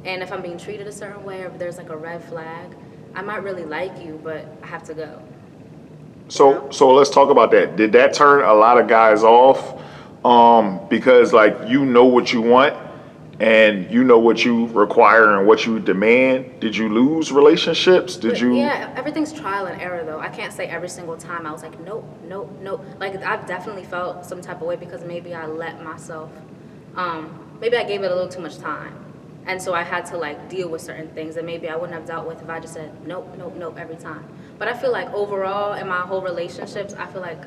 And if I'm being treated a certain way, or if there's like a red flag, I might really like you, but I have to go. So let's talk about that. Did that turn a lot of guys off? Because like you know what you want and you know what you require and what you demand. Did you lose relationships? Yeah, everything's trial and error though. I can't say every single time I was like, nope. Like I've definitely felt some type of way because maybe I let myself, maybe I gave it a little too much time. And so I had to like deal with certain things that maybe I wouldn't have dealt with if I just said nope every time. But I feel like overall in my whole relationships, I feel like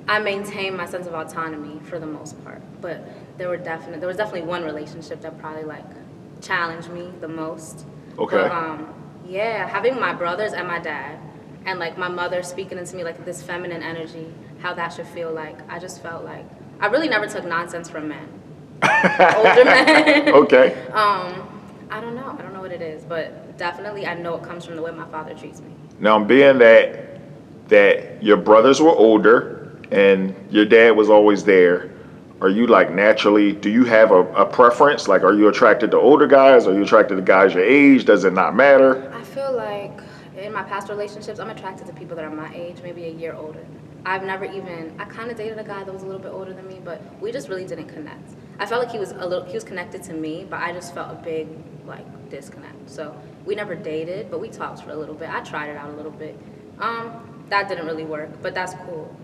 I maintained my sense of autonomy for the most part. But there was definitely one relationship that probably like challenged me the most. Okay. But, yeah, having my brothers and my dad and like my mother speaking into me like this feminine energy, how that should feel like. I just felt like I really never took nonsense from men. Older men. Okay. I don't know what it is, but definitely I know it comes from the way my father treats me. Now, being that your brothers were older and your dad was always there, are you like naturally, do you have a preference? Like, are you attracted to older guys? Are you attracted to guys your age? Does it not matter? I feel like in my past relationships, I'm attracted to people that are my age, maybe a year older. I kind of dated a guy that was a little bit older than me, but we just really didn't connect. I felt like he was connected to me, but I just felt a big like disconnect. So we never dated, but we talked for a little bit. I tried it out a little bit. That didn't really work, but that's cool.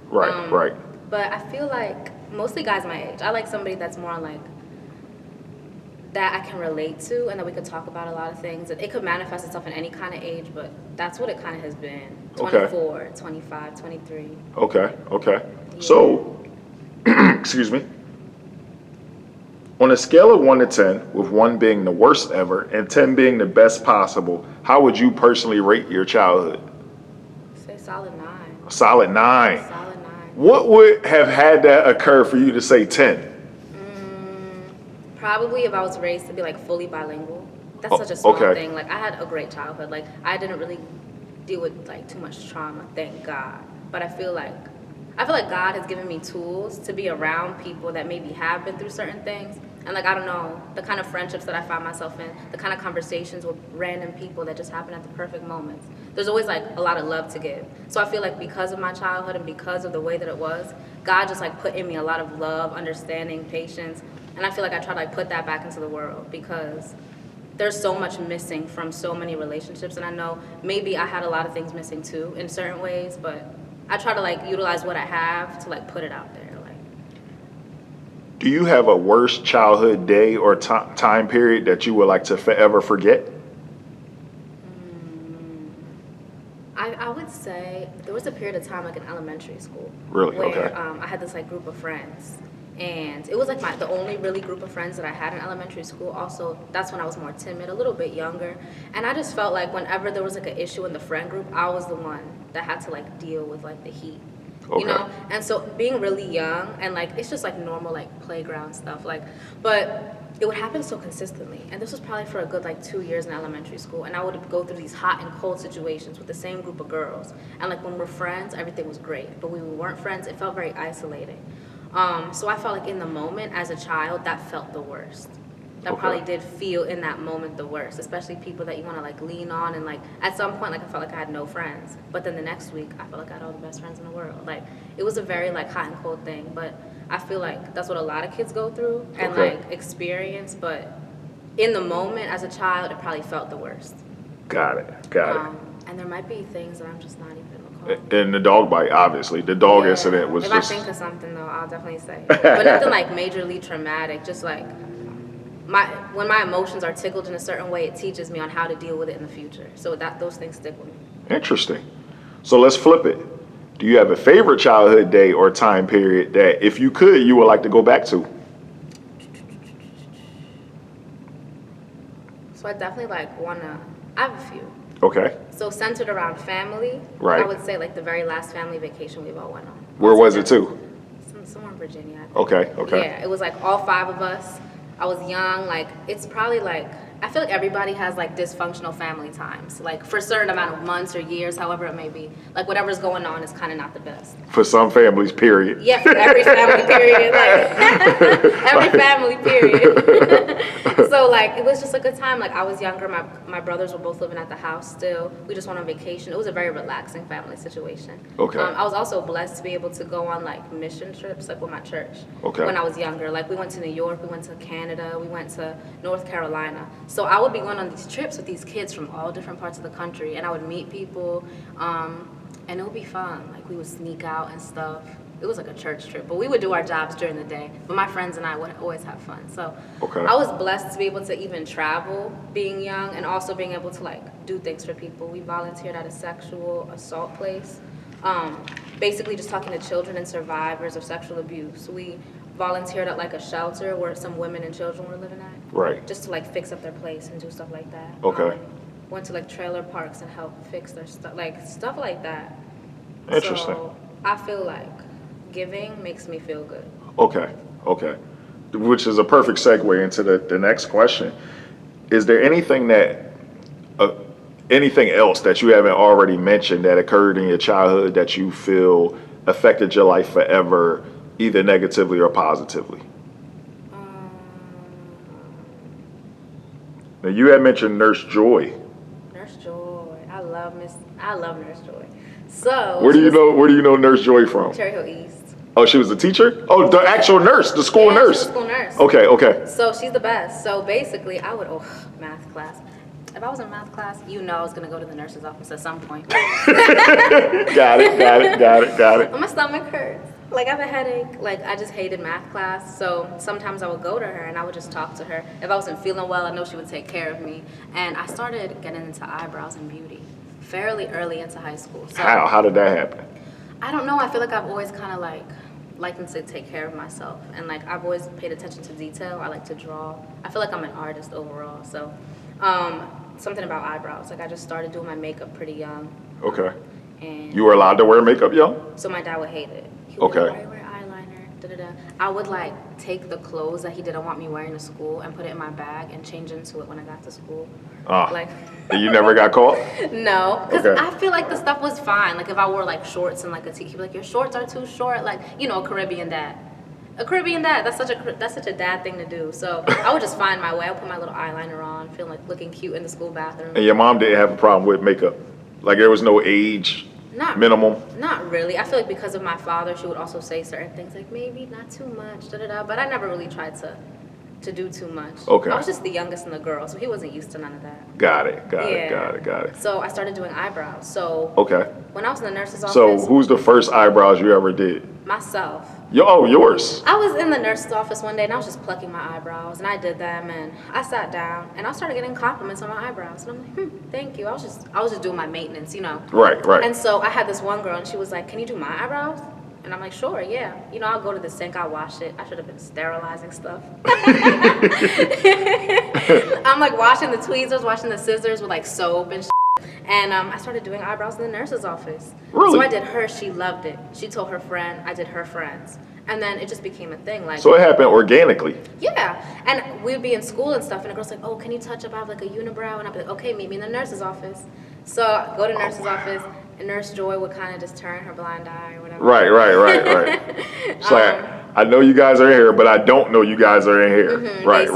Right. But I feel like mostly guys my age. I like somebody that's more like that I can relate to and that we could talk about a lot of things. It could manifest itself in any kind of age, but that's what it kind of has been. Okay. 24, 25, 23. Okay. Okay. Yeah. So, excuse me. On a scale of 1 to 10, with 1 being the worst ever and 10 being the best possible, how would you personally rate your childhood? Say solid 9. A solid 9. Solid 9. What would have had that occur for you to say 10? Probably if I was raised to be like fully bilingual. That's Oh, such a small okay. thing. Like I had a great childhood. Like I didn't really deal with like too much trauma, thank God. But I feel like God has given me tools to be around people that maybe have been through certain things. And like I don't know, the kind of friendships that I find myself in, the kind of conversations with random people that just happen at the perfect moments. There's always like a lot of love to give. So I feel like because of my childhood and because of the way that it was, God just like put in me a lot of love, understanding, patience. And I feel like I try to like put that back into the world because there's so much missing from so many relationships. And I know maybe I had a lot of things missing too in certain ways, but I try to like utilize what I have to like put it out there. Do you have a worst childhood day or time period that you would like to forever forget? I would say there was a period of time like in elementary school. Really? Where Okay. I had this like group of friends. And it was like the only really group of friends that I had in elementary school. Also, that's when I was more timid, a little bit younger. And I just felt like whenever there was like an issue in the friend group, I was the one that had to like deal with like the heat. Okay. You know? And so being really young and like it's just like normal like playground stuff. Like but it would happen so consistently. And this was probably for a good like 2 years in elementary school. And I would go through these hot and cold situations with the same group of girls. And like when we're friends, everything was great. But when we weren't friends, it felt very isolating. So I felt like in the moment as a child, that felt the worst. That Okay. probably did feel in that moment the worst, especially people that you want to like lean on. And like at some point, like I felt like I had no friends. But then the next week, I felt like I had all the best friends in the world. Like it was a very like hot and cold thing. But I feel like that's what a lot of kids go through and Okay. like experience. But in the moment as a child, it probably felt the worst. Got it. Got it. And there might be things that I'm just not even recalling. And the dog bite, obviously. The dog Yeah. incident was if just... I think of something though, I'll definitely say. But nothing like majorly traumatic. Just like when my emotions are tickled in a certain way, it teaches me on how to deal with it in the future. So those things stick with me. Interesting. So let's flip it. Do you have a favorite childhood day or time period that, if you could, you would like to go back to? So I definitely like wanna. I have a few. Okay. So centered around family. Right. I would say like the very last family vacation we've all went on. Where was it to? Somewhere in Virginia. I think. Okay. Okay. Yeah, it was like all 5 of us. I was young. Like it's probably like I feel like everybody has like dysfunctional family times. Like for a certain amount of months or years, however it may be. Like whatever's going on is kind of not the best. For some families, period. Yeah, for every family period. Like every family period. So like it was just a good time. Like I was younger. My brothers were both living at the house still. We just went on vacation. It was a very relaxing family situation. Okay. I was also blessed to be able to go on like mission trips like with my church. Okay. When I was younger. Like we went to New York, we went to Canada, we went to North Carolina. So I would be going on these trips with these kids from all different parts of the country, and I would meet people, and it would be fun. Like we would sneak out and stuff. It was like a church trip, but we would do our jobs during the day. But my friends and I would always have fun. So Okay. I was blessed to be able to even travel being young and also being able to like do things for people. We volunteered at a sexual assault place, basically just talking to children and survivors of sexual abuse. We volunteered at like a shelter where some women and children were living at. Right. Just to like fix up their place and do stuff like that. Okay. Went to like trailer parks and helped fix their stuff, like stuff like that. Interesting. So I feel like giving makes me feel good. Okay. Okay. Which is a perfect segue into the next question. Is there anything anything else that you haven't already mentioned that occurred in your childhood that you feel affected your life forever, either negatively or positively? Now you had mentioned Nurse Joy. Nurse Joy, I love Nurse Joy. So Where do you know Nurse Joy from? Cherry Hill East. Oh, she was a teacher? Oh, the actual nurse, the school Yeah, nurse. she's a school nurse. Okay, okay. So she's the best. So basically, math class. If I was in math class, I was gonna go to the nurse's office at some point. Got it. My stomach hurts. Like I have a headache. Like I just hated math class. So sometimes I would go to her and I would just talk to her. If I wasn't feeling well, I know she would take care of me. And I started getting into eyebrows and beauty. fairly early into high school. So How did that happen? I don't know. I feel like I've always kind of liked to take care of myself, and like I've always paid attention to detail. I like to draw. I feel like I'm an artist overall. So something about eyebrows. Like I just started doing my makeup pretty young. Okay. And You were allowed to wear makeup young? so my dad would hate it. He would be Okay. like, why you wear eyeliner? Da da da. I would like take the clothes that he didn't want me wearing to school and put it in my bag and change into it when I got to school. Like. You never got caught? No, because Okay. I feel like the stuff was fine. Like if I wore like shorts and like a tee, he'd be like, your shorts are too short. Like, you know, a Caribbean dad. That's such a dad thing to do. So I would just find my way. I would put my little eyeliner on, feel like looking cute in the school bathroom. And your mom didn't have a problem with makeup? Like there was no age minimum? Not really. I feel like because of my father, she would also say certain things like maybe not too much, da da da. But I never really tried to do too much. Okay. I was just the youngest in the girl, so he wasn't used to none of that. Got it. So I started doing eyebrows. So Okay. when I was in the nurse's office, So who's the first eyebrows you ever did? myself. Yours. I was in the nurse's office one day and I was just plucking my eyebrows and I did them and I sat down and I started getting compliments on my eyebrows and I'm like, thank you. I was just doing my maintenance, you know. Right. And so I had this one girl and she was like, can you do my eyebrows? And I'm like, sure, yeah. You know, I'll go to the sink, I'll wash it. I should have been sterilizing stuff. I'm like washing the tweezers, washing the scissors with like soap and shit. And I started doing eyebrows in the nurse's office. Really? So I did hers, she loved it. She told her friend, I did her friends. And then it just became a thing. Like, So it happened organically? yeah. And we'd be in school and stuff, and the girl's like, oh, can you touch up? I have like a unibrow. And I'd be like, okay, meet me in the nurse's office. So I go to nurse's office, and Nurse Joy would kind of just turn her blind eye or whatever. Right. It's like, I know you guys are in here, but I don't know you guys are in here. Right.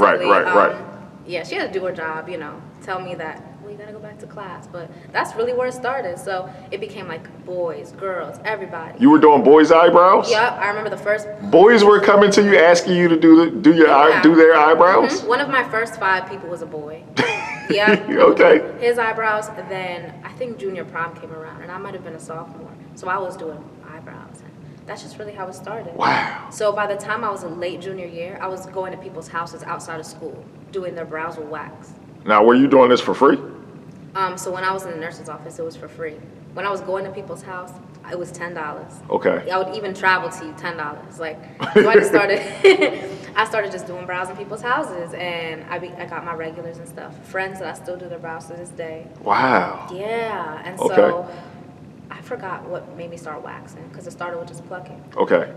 Yeah, she had to do her job, you know, tell me that, well, you gotta go back to class. But that's really where it started. So it became like boys, girls, everybody. You were doing boys' eyebrows? Yep, I remember the first. Boys were coming to you asking you to do their eyebrows? One of my first 5 people was a boy. Yeah. Okay. His eyebrows, and then I think junior prom came around, and I might have been a sophomore. So I was doing eyebrows. And that's just really how it started. Wow. So by the time I was in late junior year, I was going to people's houses outside of school, doing their brows with wax. Now, were you doing this for free? So when I was in the nurse's office, it was for free. When I was going to people's house, it was $10. Okay. I would even travel to you $10. Like, so I just started. I started just doing brows in people's houses, and I got my regulars and stuff. Friends that I still do their brows to this day. Wow. Yeah, and Okay. so I forgot what made me start waxing because it started with just plucking. Okay.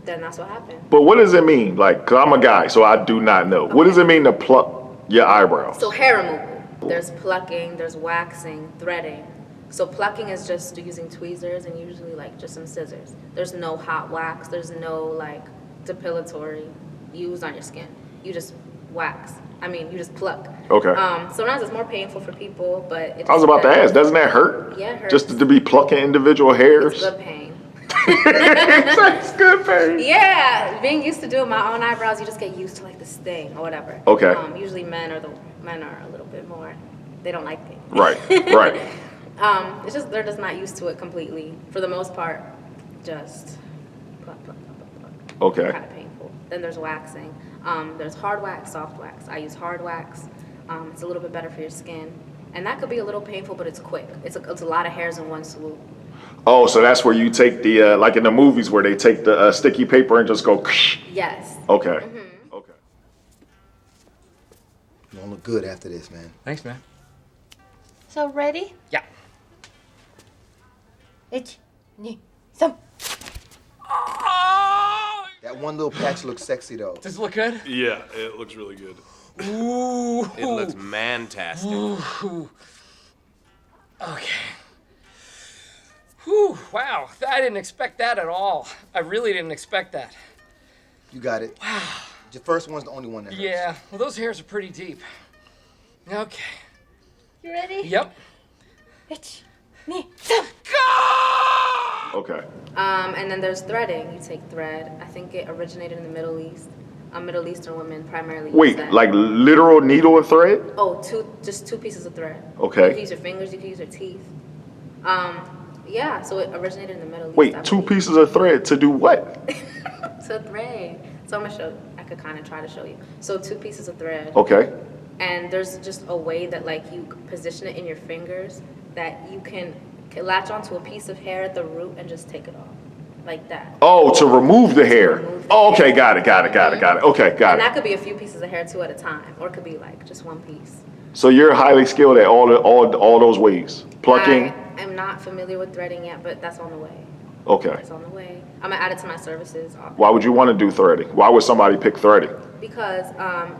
Then that's what happened. But what does it mean? Like, cause I'm a guy, so I do not know. What does it mean to pluck your eyebrows? So hair removal. There's plucking, there's waxing, threading. So plucking is just using tweezers and usually like just some scissors. There's no hot wax. There's no like depilatory used on your skin. You just wax. You just pluck. Okay. Sometimes it's more painful for people, but it just I was about to depends. ask, doesn't that hurt? Yeah, it hurts. Just to be plucking individual hairs? It's good pain. It's good pain. Yeah, being used to doing my own eyebrows, you just get used to like the sting or whatever. Okay. Usually men are a little bit more. They don't like it. Right. It's just they're just not used to it completely. For the most part, just pluck. Okay. Kind of painful. Then there's waxing. There's hard wax, soft wax. I use hard wax. It's a little bit better for your skin, and that could be a little painful, but it's quick. It's a lot of hairs in one swoop. Oh, so that's where you take the, like in the movies where they take the sticky paper and just go. Yes. Okay. Okay. You don't look good after this, man. Thanks, man. So ready? Yeah. 1, 2, 3. That one little patch looks sexy, though. Does it look good? Yeah, it looks really good. Ooh. It looks man-tastic. Ooh. Okay. Whew, wow, I didn't expect that at all. I really didn't expect that. You got it. Wow. Your first one's the only one that hurts. Yeah, well, those hairs are pretty deep. Okay. You ready? Yep. 1, 2, 3. Okay. And then there's threading. You take thread. I think it originated in the Middle East. Middle Eastern women primarily use Wait, that. like literal needle and thread? Oh, just two pieces of thread. Okay. You can use your fingers. You can use your teeth. Yeah. So it originated in the Middle East. Wait, I 2 believe. pieces of thread to do what? To thread. So I'm gonna show. I could kind of try to show you. So 2 pieces of thread. Okay. And there's just a way that like you position it in your fingers that you can latch onto a piece of hair at the root and just take it off, like that. Oh, to remove the hair. remove the Oh, okay, got it. Okay, got And that it. could be a few pieces of hair too at a time, or it could be like just one piece. So you're highly skilled at all those ways. Plucking. I am not familiar with threading yet, but that's on the way. Okay. It's on the way. I'm gonna add it to my services. Why would you want to do threading? Why would somebody pick threading? Because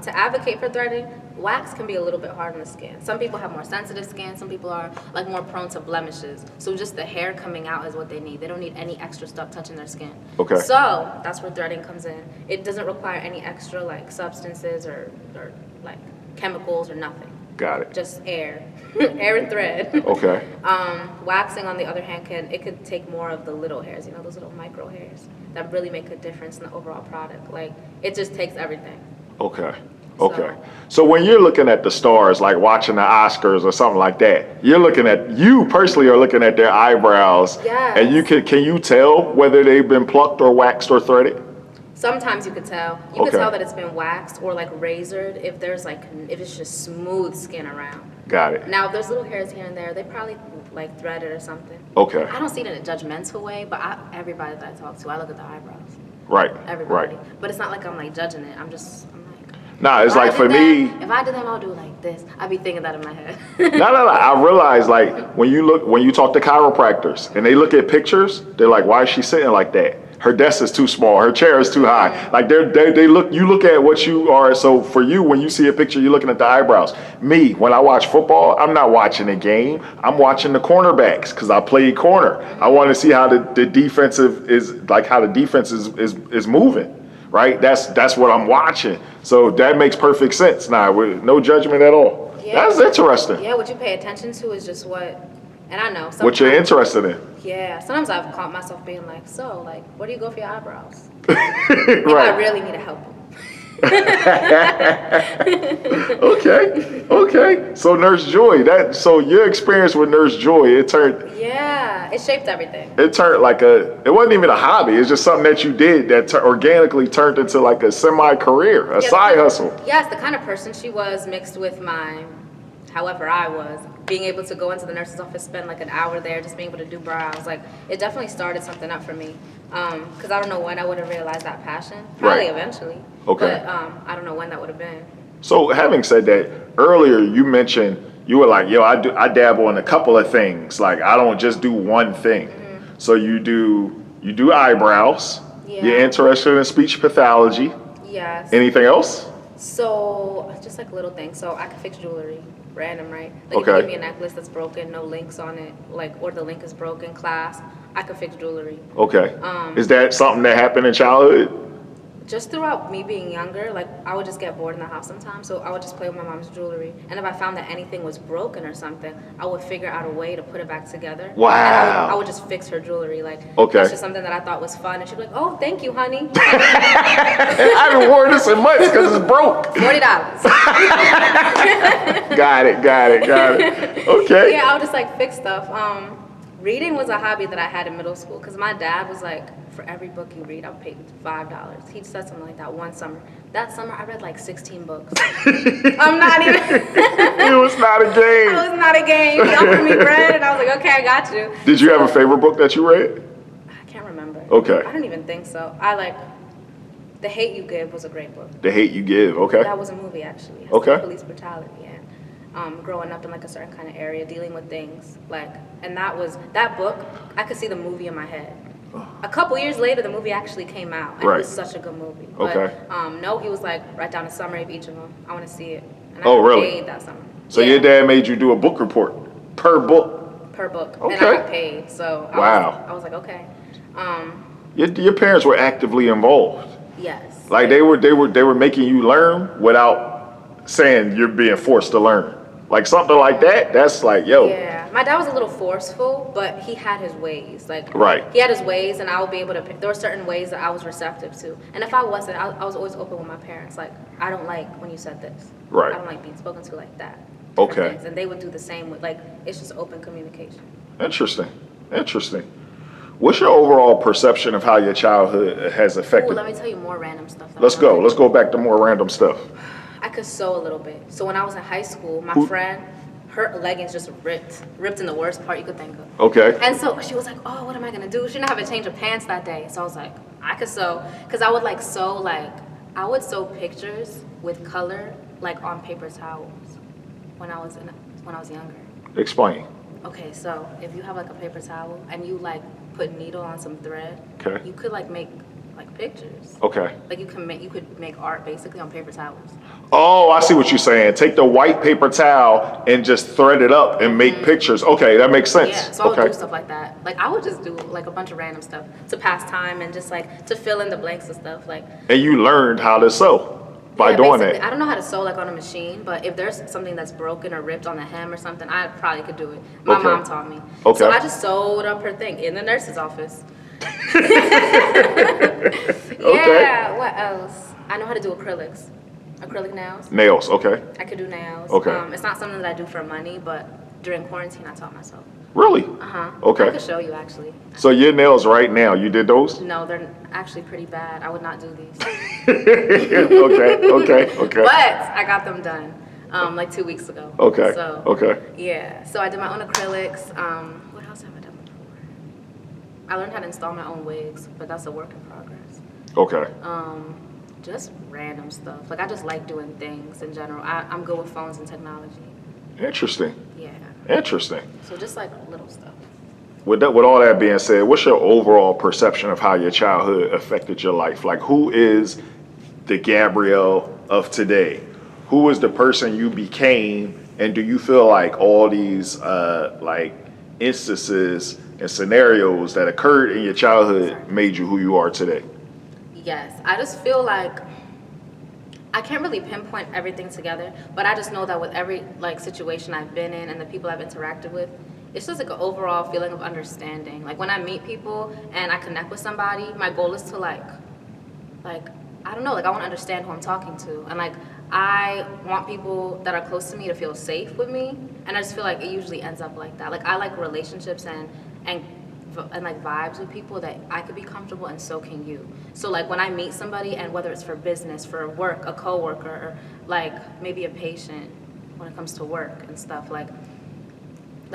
to advocate for threading, wax can be a little bit hard on the skin. Some people have more sensitive skin. Some people are like more prone to blemishes. So just the hair coming out is what they need. They don't need any extra stuff touching their skin. Okay. So that's where threading comes in. It doesn't require any extra like substances or like chemicals or nothing. Got it. Just air, air and thread. Okay. Waxing, on the other hand, could take more of the little hairs, those little micro hairs that really make a difference in the overall product. Like, it just takes everything. Okay. So when you're looking at the stars, like watching the Oscars or something like that, you personally are looking at their eyebrows. Yes. And can you tell whether they've been plucked or waxed or threaded? Sometimes you could tell. You Okay. could tell that it's been waxed or like razored if it's just smooth skin around. Got it. Now, if there's little hairs here and there, they probably like threaded or something. Okay. I don't see it in a judgmental way, but everybody that I talk to, I look at the eyebrows. Right. Everybody. Right. But it's not like I'm like judging it. I'm like, Nah, it's if I like for did me. that- If I did them, I'll do like this. I'd be thinking that in my head. No. I realize like when you talk to chiropractors and they look at pictures, they're like, why is she sitting like that? Her desk is too small. Her chair is too high. Like you look at what you are. So for you, when you see a picture, you're looking at the eyebrows. Me, when I watch football, I'm not watching a game. I'm watching the cornerbacks because I played corner. I want to see how the defensive is like how the defense is moving. Right? That's what I'm watching. So that makes perfect sense. Nah, with no judgment at all. Yeah. That's interesting. Yeah, what you pay attention to is just and I know. What you're sometimes- interested in. Yeah, sometimes I've caught myself being like, so, like, where do you go for your eyebrows? If I Right. really need to help them. Okay. So Nurse Joy, so your experience with Nurse Joy, it It shaped everything. like it wasn't even a hobby. It's just something that you did that organically turned into like a semi-career, a side hustle. Yes, the kind of person she was mixed with however I was, being able to go into the nurse's office, spend like an hour there, just being able to do brows, like it definitely started something up for me. Because I don't know when I would have realized that passion. Probably Right. eventually. Okay. But I don't know when that would have been. So having said that, earlier you mentioned you were like, I dabble in a couple of things. Like I don't just do one thing. Mm-hmm. So you do eyebrows. Yeah. You're interested in speech pathology. Yes. Anything else? So, just like little things. So, I can fix jewelry, random, right? Like, if Okay. you give me a necklace that's broken, no links on it, or the link is broken, clasp, I can fix jewelry. Okay. Is that something that happened in childhood? Just throughout me being younger, like, I would just get bored in the house sometimes, so I would just play with my mom's jewelry. And if I found that anything was broken or something, I would figure out a way to put it back together. Wow. And I would just fix her jewelry. Like, Okay. that's just something that I thought was fun. And she'd be like, oh, thank you, honey. I haven't worn this in months because it's broke. $40. Got it. Okay. Yeah, I would just like fix stuff. Reading was a hobby that I had in middle school because my dad was like, for every book you read, I'll pay $5. He said something like that one summer. That summer, I read like 16 books. I'm not even. It was not a It game. was not a game. He offered me bread, and I was like, okay, I got you. Did you have a favorite book that you read? I can't remember. Okay. I don't even think so. The Hate You Give was a great book. The Hate You Give. Okay. That was a movie, actually. It's Okay. like police brutality and growing up in like a certain kind of area, dealing with things and that book. I could see the movie in my head. A couple years later, the movie actually came out, and Right. it was such a good movie. But, Okay. no, he was like, write down a summary of each of them. I want to see it. And Oh, I got really? paid that summer. So Yeah, your dad made you do a book report per book. per book, and I Okay. got paid. So Wow. I was like, okay, Your parents were actively involved. yes. Like they were making you learn without saying you're being forced to learn. Like something like that. That's like, yo. Yeah, my dad was a little forceful, but he had his ways. Like, Right. he had his ways, and I would be able to pick. There were certain ways that I was receptive to, and if I wasn't, I was always open with my parents. Like, I don't like when you said this. Right. I don't like being spoken to like that. Okay. Different things. And they would do the same with it's just open communication. Interesting. What's your overall perception of how your childhood has Ooh, affected? let me tell you more random stuff. that Let's I go. like. Let's go back to more random stuff. I could sew a little bit. So when I was in high school, my Who- friend, her leggings just ripped in the worst part you could think of. Okay. And so she was like, oh, what am I gonna do? She didn't have a change of pants that day. So I was like, I could sew. Cause I would I would sew pictures with color, like on paper towels when I was younger. Explain. Okay, so if you have like a paper towel and you like put needle on some thread, Okay. you could like make like pictures. Okay. Like you could make art basically on paper towels. Oh, I see what you're saying. Take the white paper towel and just thread it up and make pictures. Okay, that makes sense. Yeah, so I would okay. do stuff like that. Like I would just do like a bunch of random stuff to pass time and just like to fill in the blanks and stuff. Like And you learned how to sew by yeah, doing basically, that. I don't know how to sew like on a machine, but if there's something that's broken or ripped on the hem or something, I probably could do it. My Okay. mom taught me. Okay. So I just sewed up her thing in the nurse's office. Yeah, what else? I know how to do acrylics. Acrylic nails. Nails, okay. I could do nails. Okay. It's not something that I do for money, but during quarantine I taught myself. Really? Uh-huh. Okay. I could show you actually. So your nails right now, you did those? No, they're actually pretty bad. I would not do these. okay. But I got them done like 2 weeks ago. Okay. So, Okay. yeah. So I did my own acrylics. What else have I done before? I learned how to install my own wigs, but that's a work in progress. Okay. Just random stuff. Like I just like doing things in general. I'm good with phones and technology. Interesting. Yeah. Interesting. So just like little stuff. With all that being said, what's your overall perception of how your childhood affected your life? Like, who is the Gabrielle of today? Who is the person you became? And do you feel like all these like instances and scenarios that occurred in your childhood made you who you are today? Yes, I just feel like I can't really pinpoint everything together, but I just know that with every like situation I've been in and the people I've interacted with, it's just like an overall feeling of understanding. Like when I meet people and I connect with somebody, my goal is to like I don't know, like I want to understand who I'm talking to, and like I want people that are close to me to feel safe with me, and I just feel like it usually ends up like that. Like I like relationships and like vibes with people that I could be comfortable and so can you. So like when I meet somebody, and whether it's for business, for work, a coworker, or like maybe a patient when it comes to work and stuff, like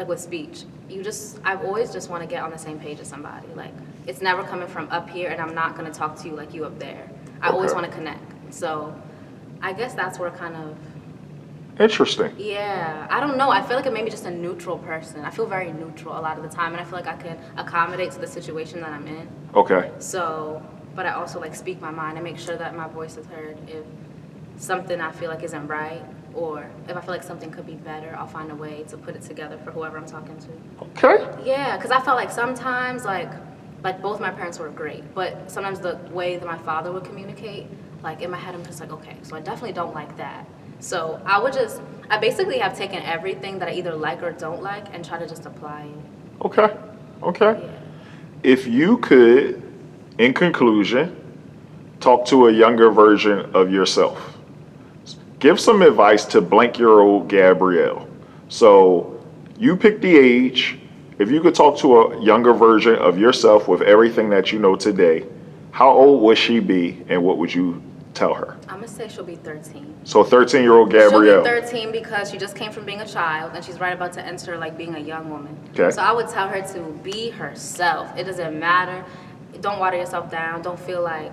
with speech, I've always just want to get on the same page as somebody. Like it's never coming from up here, and I'm not going to talk to you like you up there. I always want to connect. So I guess that's where kind of. Interesting. Yeah, I don't know. I feel like it made me just a neutral person. I feel very neutral a lot of the time, and I feel like I can accommodate to the situation that I'm in. Okay. So, but I also like speak my mind and make sure that my voice is heard. If something I feel like isn't right, or if I feel like something could be better, I'll find a way to put it together for whoever I'm talking to. Okay. Yeah, because I felt like sometimes like both my parents were great, but sometimes the way that my father would communicate, like in my head I'm just like, okay, so I definitely don't like that. So I basically have taken everything that I either like or don't like and try to just apply it. Okay. Yeah. If you could, in conclusion, talk to a younger version of yourself, give some advice to blank-year-old Gabrielle. So you pick the age. If you could talk to a younger version of yourself with everything that you know today, how old would she be and what would you tell her? I'm going to say she'll be 13. So 13-year-old Gabrielle. She'll be 13 because she just came from being a child and she's right about to enter like being a young woman. Okay. So I would tell her to be herself. It doesn't matter. Don't water yourself down. Don't feel like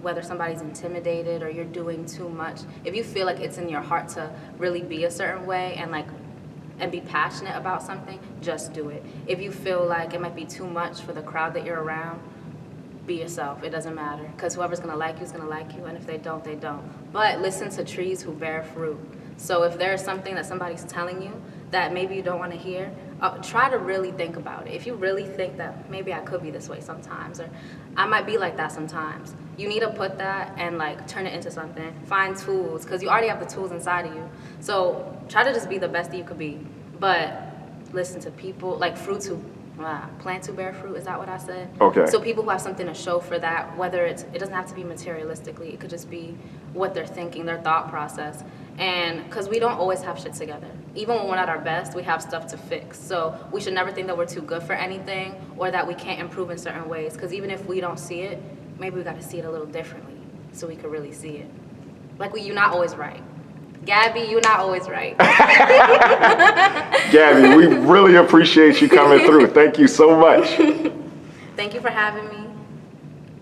whether somebody's intimidated or you're doing too much. If you feel like it's in your heart to really be a certain way and be passionate about something, just do it. If you feel like it might be too much for the crowd that you're around, be yourself. It doesn't matter, because whoever's gonna like you is gonna like you, and if they don't, they don't. But listen to trees who bear fruit. So if there's something that somebody's telling you that maybe you don't want to hear, try to really think about it. If you really think that maybe I could be this way sometimes, or I might be like that sometimes, you need to put that and like turn it into something. Find tools, because you already have the tools inside of you. So try to just be the best that you could be. But listen to people, like fruits who plant to bear fruit, is that what I said? Okay. So people who have something to show for that, whether it doesn't have to be materialistically, it could just be what they're thinking, their thought process. And because we don't always have shit together. Even when we're at our best, we have stuff to fix. So we should never think that we're too good for anything or that we can't improve in certain ways. Because even if we don't see it, maybe we got to see it a little differently so we could really see it. Like you're not always right. Gabby, you're not always right. Gabby, we really appreciate you coming through. Thank you so much. Thank you for having me.